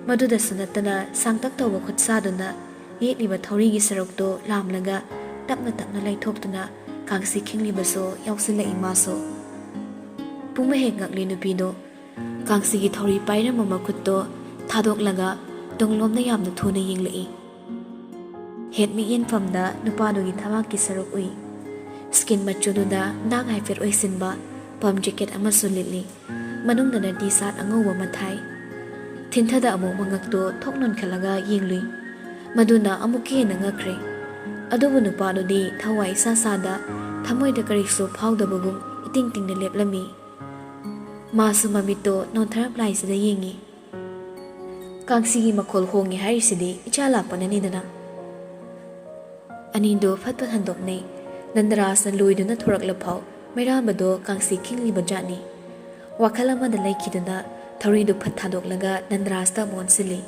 ꯃꯗꯨꯗꯁꯨ ꯅꯠꯇꯅ ꯁꯥꯡꯇꯛ ꯇꯧꯕ ꯈꯨꯠꯁꯥꯗꯨꯅ ꯌꯦꯠꯂꯤꯕ ꯊꯧꯔꯤꯒꯤ ꯁꯔꯨꯛꯇꯨ ꯂꯥꯝꯂꯒ ꯇꯞꯅ ꯂꯩꯊꯣꯛꯇꯨꯅ ꯀꯥꯡꯁꯤ ꯈꯤꯡꯂꯤꯕꯁꯨ ꯌꯥꯎꯁꯤꯜꯂꯛꯏ ꯃꯥꯁꯨ ꯄꯨꯡꯕ ꯍꯦꯛ ꯉꯛꯂꯤ ꯅꯨꯄꯤꯗꯣ ꯀꯥꯡꯁꯤꯒꯤ ꯊꯧꯔꯤ ꯄꯥꯏꯔꯝꯕ ꯃꯈꯨꯠꯇꯣ ꯊꯥꯗꯣꯛꯂꯒ ꯇꯨꯡꯂꯣꯝꯗ ꯌꯥꯝꯅ ꯊꯨꯅ ꯌꯦꯡꯂꯛꯏ ꯍꯦꯠ ꯃꯤꯠꯌꯦꯡꯐꯝꯗ ꯅꯨꯄꯥꯗꯨꯒꯤ ꯊꯕꯥꯛꯀꯤ ꯁꯔꯨꯛ ꯎꯏ ꯁ꯭ꯀꯤꯟ ꯃꯆꯨꯗꯨꯗ ꯗꯥꯛ ꯍꯥꯏꯐꯦꯠ ꯑꯣꯏꯁꯤꯟꯕ ꯄꯝ ꯖꯦꯀꯦꯠ ꯑꯃꯁꯨ ꯂꯤꯠꯂꯤ ꯃꯅꯨꯡꯗꯅ ꯇꯤ ꯁꯥꯔꯠ ꯑꯉꯧꯕ ꯑꯃ ꯊꯥꯏ ꯊꯤꯟꯊꯗ ꯑꯃꯨꯛ ꯃꯉꯛꯇꯣ ꯊꯣꯛ ꯅꯣꯟꯈꯠꯂꯒ ꯌꯦꯡꯂꯨꯏ ꯃꯗꯨꯅ ꯑꯃꯨꯛꯀ ꯍꯦꯟꯅ ꯉꯛꯈ꯭ꯔꯦ ꯑꯗꯨꯕꯨ ꯅꯨꯄꯥꯗꯨꯗꯤ ꯊꯋꯥꯏ ꯏꯁꯥꯗ ꯊꯃꯣꯏꯗ ꯀꯔꯤꯁꯨ ꯐꯥꯎꯗꯕꯒꯨꯝ ꯏꯇꯤꯡ ꯇꯤꯡꯅ ꯂꯦꯞꯂꯝꯃꯤ ꯃꯥꯁꯨ ꯃꯃꯤꯠꯇꯣ ꯅꯣꯟꯊꯔꯞ ꯂꯥꯏꯁꯤꯗ ꯌꯦꯡꯉꯤ ꯀꯥꯡꯁꯤꯒꯤ ꯃꯈꯣꯜ ꯍꯣꯡꯉꯦ ꯍꯥꯏꯔꯤꯁꯤꯗꯤ ꯏꯆꯥ ꯂꯥꯛꯄꯅꯅꯤꯗꯅ ꯑꯅꯤꯗꯣ ꯐꯠ ꯍꯟꯗꯣꯛꯅꯩ ꯅꯟꯗꯔꯥꯖꯅ ꯂꯣꯏꯗꯨꯅ ꯊꯣꯔꯛꯂꯐꯥꯎ ꯃꯩꯔꯥꯕꯗꯣ ꯀꯥꯡꯁꯤ ꯈꯤꯡꯂꯤꯕ ꯖꯥꯠꯅꯤ ꯋꯥꯈꯜ ꯑꯃꯗ ꯂꯩꯈꯤꯗꯨꯅ ꯊꯧꯔꯤꯗꯨ ꯐꯠ ꯊꯥꯗꯣꯛꯂꯒ ꯅꯟꯗꯔꯥꯖꯇ ꯑꯃꯨꯛ ꯑꯣꯟꯁꯤꯜꯂꯤ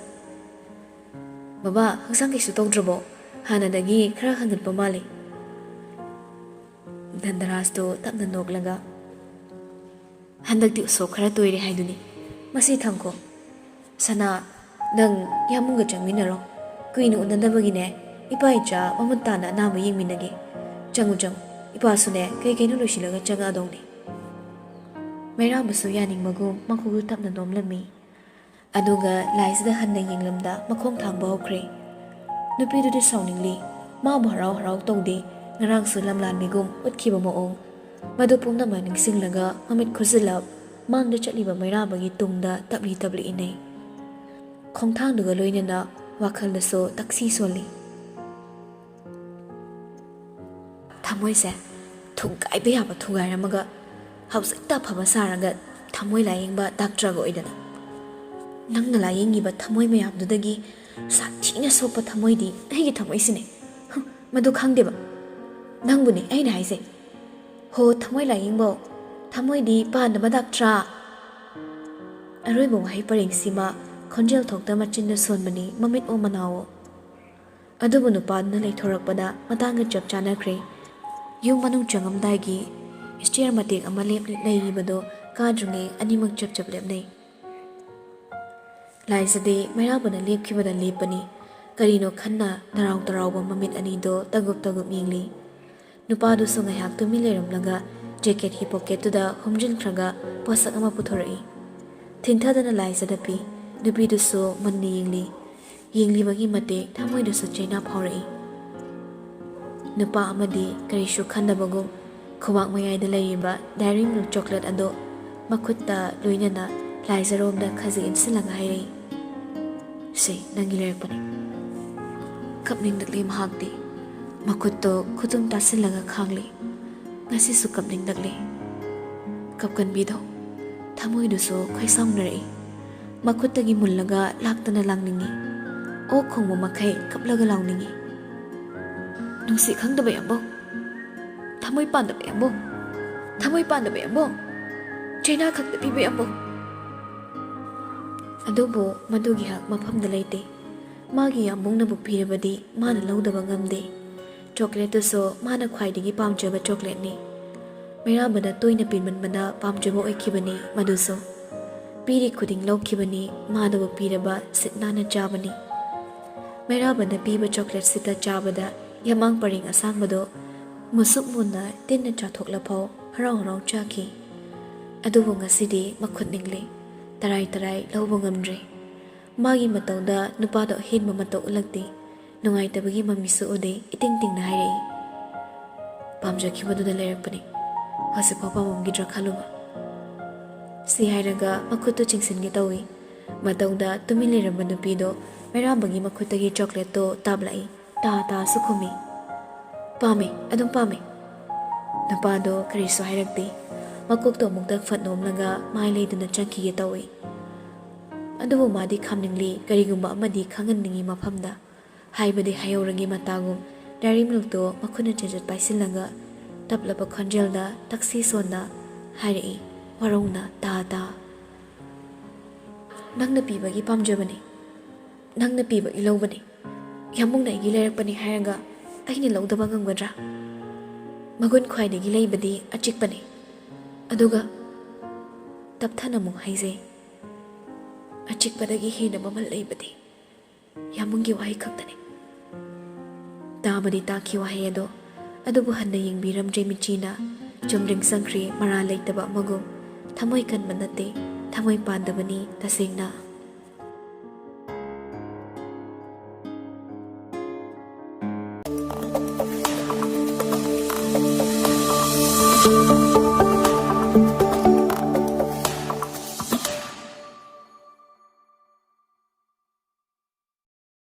ꯕꯕꯥ ꯍꯛꯆꯥꯡ ꯀꯩꯁꯨ ꯇꯧꯗ꯭ꯔꯕꯣ ꯍꯥꯟꯅꯗꯒꯤ ꯈꯔ ꯍꯟꯒꯠꯄ ꯃꯥꯜꯂꯤ ꯅꯟꯗꯔꯥꯖꯇꯣ ꯇꯞꯅ ꯅꯣꯛꯂꯒ ꯍꯟꯗꯛꯇꯤ ꯎꯁꯣꯞ ꯈꯔ ꯇꯣꯏꯔꯦ ꯍꯥꯏꯗꯨꯅꯤ ꯃꯁꯤ ꯊꯝꯈꯣ ꯁꯅꯥ ꯅꯪ ꯌꯥꯝꯃꯨꯡꯒ ꯆꯪꯃꯤꯟꯅꯔꯣ ꯀꯨꯏꯅ ꯎꯅꯗꯕꯒꯤꯅꯦ ꯏꯄꯥ ꯏꯆꯥ ꯃꯃꯨꯠ ꯇꯥꯅ ꯑꯅꯥꯕ ꯌꯦꯡꯃꯤꯟꯅꯒꯦ ꯆꯪꯉꯨ ꯏꯄꯥꯁꯨꯅꯦ ꯀꯩꯅꯣ ꯂꯣꯏꯁꯤꯜꯂꯒ ꯆꯪꯉꯛꯑꯗꯧꯅꯤ ꯃꯩꯔꯥꯕꯁꯨ ꯌꯥꯅꯤꯡꯕꯒꯨꯝ ꯃꯈꯣꯡꯗꯨ ꯇꯞꯅ ꯅꯣꯝꯂꯝꯃꯤ ꯑꯗꯨꯒ ꯂꯥꯏꯁꯤꯗ ꯍꯟꯅ ꯌꯦꯡꯂꯝꯗ ꯃꯈꯣꯡ ꯊꯥꯡꯕ ꯍꯧꯈ꯭ꯔꯦ ꯅꯨꯄꯤꯗꯨꯗꯤ ꯁꯥꯎꯅꯤꯡꯂꯤ ꯃꯥꯕꯨ ꯍꯔꯥꯎ ꯇꯧꯗꯦ ꯉꯔꯥꯡꯁꯨ ꯂꯝꯂꯥꯟꯕꯤꯒꯨꯝ ꯎꯠꯈꯤꯕ ꯃꯑꯣꯡ ꯃꯗꯨ ꯄꯨꯝꯅꯃꯛ ꯅꯤꯡꯁꯤꯡꯂꯒ ꯃꯃꯤꯠ ꯈꯨꯖꯤꯜꯂꯞ ꯃꯥꯡꯗ ꯆꯠꯂꯤꯕ ꯃꯩꯔꯥꯕꯒꯤ ꯇꯨꯡꯗ ꯇꯞꯂꯤ ꯏꯟꯅꯩ ꯈꯣꯡꯊꯥꯡꯗꯨꯒ ꯂꯣꯏꯅꯅ ꯋꯥꯈꯜꯗꯁꯨ ꯇꯛꯁꯤ ꯁꯣꯜꯂꯤ ꯊꯃꯣꯏꯁꯦ ꯊꯨꯒꯥꯏꯕ ꯌꯥꯕ ꯊꯨꯒꯥꯏꯔꯝꯃꯒ ꯍꯧꯖꯤꯛꯇ ꯑꯐꯕ ꯁꯥꯔꯒ ꯊꯃꯣꯏ ꯂꯥꯌꯦꯡꯕ ꯗꯥꯛꯇꯔꯒ ꯑꯣꯏꯗꯅ ꯅꯪꯅ ꯂꯥꯌꯦꯡꯉꯤꯕ ꯊꯃꯣꯏ ꯃꯌꯥꯝꯗꯨꯗꯒꯤ ꯁꯥꯊꯤꯅ ꯁꯣꯛꯄ ꯊꯃꯣꯏꯗꯤ ꯑꯩꯒꯤ ꯊꯃꯣꯏꯁꯤꯅꯦ ꯃꯗꯨ ꯈꯪꯗꯦꯕ ꯅꯪꯕꯨꯅꯦ ꯑꯩꯅ ꯍꯥꯏꯁꯦ ꯍꯣ ꯊꯃꯣꯏ ꯂꯥꯌꯦꯡꯕ ꯊꯃꯣꯏꯗꯤ ꯄꯥꯟꯗꯕ ꯗꯥꯛꯇ꯭ꯔ ꯑꯔꯣꯏꯕ ꯋꯥꯍꯩ ꯄꯔꯦꯡꯁꯤꯃ ꯈꯣꯟꯖꯦꯜ ꯊꯣꯛꯇ ꯃꯆꯤꯟꯗ ꯁꯣꯟꯕꯅꯤ ꯃꯃꯤꯠ ꯑꯣ ꯃꯅꯥꯋꯣ ꯑꯗꯨꯕꯨ ꯅꯨꯄꯥꯗꯨꯅ ꯂꯩꯊꯣꯔꯛꯄꯗ ꯃꯇꯥꯡꯒ ꯆꯞ ꯆꯥꯅꯈ꯭ꯔꯦ ꯌꯨꯝ ꯃꯅꯨꯡ ꯆꯪꯉꯝꯗꯥꯏꯒꯤ ꯁ꯭ꯇꯤꯌꯔ ꯃꯇꯦꯛ ꯑꯃ ꯂꯩꯔꯤꯕꯗꯣ ꯀꯥꯗ꯭ꯔꯤꯉꯩ ꯑꯅꯤꯃꯛ ꯆꯞ ꯂꯦꯞꯅꯩ ꯂꯥꯏꯖꯗꯦ ꯃꯩꯔꯥꯕꯅ ꯂꯦꯞꯈꯤꯕꯗ ꯂꯦꯞꯄꯅꯤ ꯀꯔꯤꯅꯣ ꯈꯟꯅ ꯇꯔꯥꯎꯕ ꯃꯃꯤꯠ ꯑꯅꯤꯗꯣ ꯇꯒꯨꯞ ꯌꯦꯡꯂꯤ ꯅꯨꯄꯥꯗꯨꯁꯨ ꯉꯥꯏꯍꯥꯛ ꯇꯨꯃꯤꯟ ꯂꯩꯔꯝꯂꯒ ꯖꯦꯀꯦꯠꯀꯤ ꯄꯣꯀꯦꯠꯇꯨꯗ ꯍꯨꯝꯖꯤꯟꯈ꯭ꯔꯒ ꯄꯣꯠꯁꯛ ꯑꯃ ꯄꯨꯊꯣꯔꯛꯏ ꯊꯤꯟꯊꯗꯅ ꯂꯥꯏꯖꯗ ꯄꯤ ꯅꯨꯄꯤꯗꯨꯁꯨ ꯃꯨꯟꯅ ꯌꯦꯡꯂꯤꯕꯒꯤ ꯃꯇꯤꯛ ꯊꯃꯣꯏꯗꯁꯨ ꯆꯩꯅꯥ ꯐꯥꯎꯔꯛꯏ ꯅꯨꯄꯥ ꯑꯃꯗꯤ ꯀꯔꯤꯁꯨ ꯈꯟꯗꯕꯒꯨꯝ ꯈꯨꯕꯥꯛ ꯃꯌꯥꯏꯗ ꯂꯩꯔꯤꯕ ꯗꯥꯏꯔꯤ ꯃꯤꯜꯛ ꯆꯣꯀ꯭ꯂꯦꯠ ꯑꯗꯣ ꯃꯈꯨꯠꯇ ꯂꯣꯏꯅꯅ ꯂꯥꯏꯖꯔꯣꯝꯗ ꯈꯖꯤꯛ ꯏꯟꯁꯤꯜꯂꯒ ꯍꯥꯏꯔꯛꯏ ꯁꯤ ꯅꯪꯒꯤ ꯂꯩꯔꯛꯄꯅꯤ ꯀꯞꯅꯤꯡꯂꯛꯂꯤ ꯃꯍꯥꯛꯇꯤ ꯃꯈꯨꯠꯇꯣ ꯈꯨꯇꯨꯝ ꯇꯥꯁꯤꯜꯂꯒ ꯈꯥꯡꯂꯤ ꯉꯁꯤꯁꯨ ꯀꯞꯅꯤꯡꯂꯛꯂꯤ ꯀꯞꯀꯟꯕꯤꯗꯣ ꯊꯃꯣꯏꯗꯨꯁꯨ ꯈꯣꯏꯁꯥꯎꯅꯔꯛꯏ ꯃꯈꯨꯠꯇꯒꯤ ꯃꯨꯜꯂꯒ ꯂꯥꯛꯇꯅ ꯂꯥꯡꯅꯤꯡꯉꯤ ꯑꯣꯛ ꯈꯣꯡꯕ ꯃꯈꯩ ꯀꯞꯂꯒ ꯂꯥꯎꯅꯤꯡꯉꯤ ꯅꯨꯡꯁꯤ ꯈꯪꯗꯕ ꯌꯥꯝꯕꯣ ꯊꯃꯣꯏ ꯄꯥꯟꯗꯕ ꯌꯥꯝꯕꯣ ꯊꯃꯣꯏ ꯄꯥꯟꯗꯕ ꯌꯥꯝꯕꯣ ꯆꯩꯅꯥ ꯈꯛꯇ ꯄꯤꯕ ꯌꯥꯝꯕꯣ ꯑꯗꯨꯕꯨ ꯃꯗꯨꯒꯤ ꯍꯛ ꯃꯐꯝꯗ ꯂꯩꯇꯦ ꯃꯥꯒꯤ ꯌꯥꯝꯕꯨꯡꯅꯕꯨ ꯄꯤꯔꯕꯗꯤ ꯃꯥꯅ ꯂꯧꯗꯕ ꯉꯝꯗꯦ ꯆꯣꯀ꯭ꯂꯦꯠꯇꯨꯁꯨ ꯃꯥꯅ ꯈ꯭ꯋꯥꯏꯗꯒꯤ ꯄꯥꯝꯖꯕ ꯆꯣꯀ꯭ꯂꯦꯠꯅꯤ ꯃꯩꯔꯥꯕꯅ ꯇꯣꯏꯅ ꯄꯤꯃꯟꯕꯅ ꯄꯥꯝꯖꯕ ꯑꯣꯏꯈꯤꯕꯅꯤ ꯃꯗꯨꯁꯨ ꯄꯤꯔꯤ ꯈꯨꯗꯤꯡ ꯂꯧꯈꯤꯕꯅꯤ ꯃꯥꯗꯕꯨ ꯄꯤꯔꯕ ꯁꯤꯠ ꯅꯥꯟꯅ ꯆꯥꯕꯅꯤ ꯃꯩꯔꯥꯕꯅ ꯄꯤꯕ ꯆꯣꯀ꯭ꯂꯦꯠꯁꯤꯗ ꯆꯥꯕꯗ ꯌꯥꯃꯥꯡ ꯄꯔꯦꯡ ꯑꯁꯥꯡꯕꯗꯣ ꯃꯨꯁꯨꯛ ꯃꯨꯟꯅ ꯇꯤꯟꯅ ꯆꯥꯊꯣꯛꯂꯐꯥꯎ ꯍꯔꯥꯎ ꯆꯥꯈꯤ ꯑꯗꯨꯕꯨ ꯉꯁꯤꯗꯤ ꯃꯈꯨꯠ ꯅꯤꯡꯂꯤ, ꯇꯔꯥꯏ ꯂꯧꯕ ꯉꯝꯗ꯭ꯔꯦ꯫ ꯃꯥꯒꯤ ꯃꯇꯧꯗ ꯅꯨꯄꯥꯗꯣ ꯑꯍꯦꯟꯕ ꯃꯇꯧ ꯎꯠꯂꯛꯇꯦ, ꯅꯨꯡꯉꯥꯏꯇꯕꯒꯤ ꯃꯃꯤꯁꯨ ꯎꯗꯦ, ꯏꯇꯤꯡ ꯇꯤꯡꯅ ꯍꯥꯏꯔꯛꯏ, "ꯄꯥꯝꯖꯈꯤꯕꯗꯨꯗ ꯂꯩꯔꯛꯄꯅꯤ, ꯍꯧꯖꯤꯛꯐꯥꯎ ꯄꯥꯝꯃꯝꯈꯤꯗ꯭ꯔꯥ ꯈꯜꯂꯨꯕ"꯫ ꯁꯤ ꯍꯥꯏꯔꯒ ꯃꯈꯨꯠꯇꯨ ꯆꯤꯡꯁꯤꯟꯒꯦ ꯇꯧꯏ, ꯃꯇꯧꯗ ꯇꯨꯃꯤꯟ ꯂꯩꯔꯝꯕ ꯅꯨꯄꯤꯗꯣ ꯃꯩꯔꯥꯕꯒꯤ ꯃꯈꯨꯠꯇꯒꯤ ꯆꯣꯀ꯭ꯂꯦꯠꯇꯣ ꯇꯥꯞꯂꯛꯏ, ꯇꯥꯁꯨ ꯈꯨꯝꯃꯤ, "ꯄꯥꯝꯃꯦ, ꯑꯗꯨꯝ ꯄꯥꯝꯃꯦ"꯫ ꯅꯨꯄꯥꯗꯣ ꯀꯔꯤꯁꯨ ꯍꯥꯏꯔꯛꯇꯦ, ꯃꯀꯣꯛꯇꯣ ꯑꯃꯨꯛꯇꯪ ꯐꯠ ꯅꯣꯝꯂꯒ ꯃꯥꯏ ꯂꯩꯗꯨꯅ ꯆꯪꯈꯤꯒꯦ ꯇꯧꯏ꯫ ꯑꯗꯨꯕꯨ ꯃꯥꯗꯤ ꯈꯥꯝꯅꯤꯡꯂꯤ, ꯀꯔꯤꯒꯨꯝꯕ ꯑꯃꯗꯤ ꯈꯪꯍꯟꯅꯤꯡꯉꯤ ꯃꯐꯝꯗ, ꯍꯥꯏꯕꯗꯤ ꯍꯩꯍꯧꯔꯒꯤ ꯃꯇꯥꯒꯨꯝ ꯗꯥꯏꯔꯤ ꯃꯤꯜꯛꯇꯣ ꯃꯈꯨꯠꯅ ꯆꯦꯟꯆꯠ ꯄꯥꯏꯁꯤꯜꯂꯒ ꯇꯞꯂꯕ ꯈꯣꯟꯖꯦꯜꯗ ꯇꯛꯁꯤ ꯁꯣꯟꯅ ꯍꯥꯏꯔꯛꯏ, ꯋꯥꯔꯧꯅ ꯇꯥ "ꯅꯪꯅ ꯄꯤꯕꯒꯤ ꯄꯥꯝꯖꯕꯅꯤ, ꯅꯪꯅ ꯄꯤꯕꯒꯤ ꯂꯧꯕꯅꯤ, ꯌꯥꯝꯕꯨꯡꯅ ꯑꯩꯒꯤ ꯂꯩꯔꯛꯄꯅꯤ ꯍꯥꯏꯔꯒ ꯑꯩꯅ ꯂꯧꯗꯕ ꯉꯝꯒꯗ꯭ꯔꯥ? ꯃꯒꯨꯟ ꯈ꯭ꯋꯥꯏꯗꯒꯤ ꯂꯩꯕꯗꯤ ꯑꯆꯤꯛꯄꯅꯤ, ꯑꯗꯨꯒ ꯇꯞꯊꯅ ꯑꯃꯨꯛ ꯍꯥꯏꯖꯩ, ꯑꯆꯤꯛꯄꯗꯒꯤ ꯍꯦꯟꯅ ꯃꯃꯜ ꯂꯩꯕꯗꯤ ꯌꯥꯝꯕꯨꯡꯒꯤ ꯋꯥꯍꯩ ꯈꯛꯇꯅꯤ"꯫ ꯇꯥꯕꯗꯤ ꯇꯥꯈꯤ ꯋꯥꯍꯩ ꯑꯗꯣ, ꯑꯗꯨꯕꯨ ꯍꯟꯅ ꯌꯦꯡꯕꯤꯔꯝꯗ꯭ꯔꯦ ꯃꯤꯠꯆꯤꯅ, ꯆꯨꯝꯗ꯭ꯔꯤꯡ ꯆꯪꯈ꯭ꯔꯦ ꯃꯔꯥꯜ ꯂꯩꯇꯕ ꯑꯃꯒꯨꯝ, ꯊꯃꯣꯏ ꯀꯟꯕ ꯅꯠꯇꯦ, ꯊꯃꯣꯏ ꯄꯥꯟꯗꯕꯅꯤ ꯇꯁꯦꯡꯅ꯫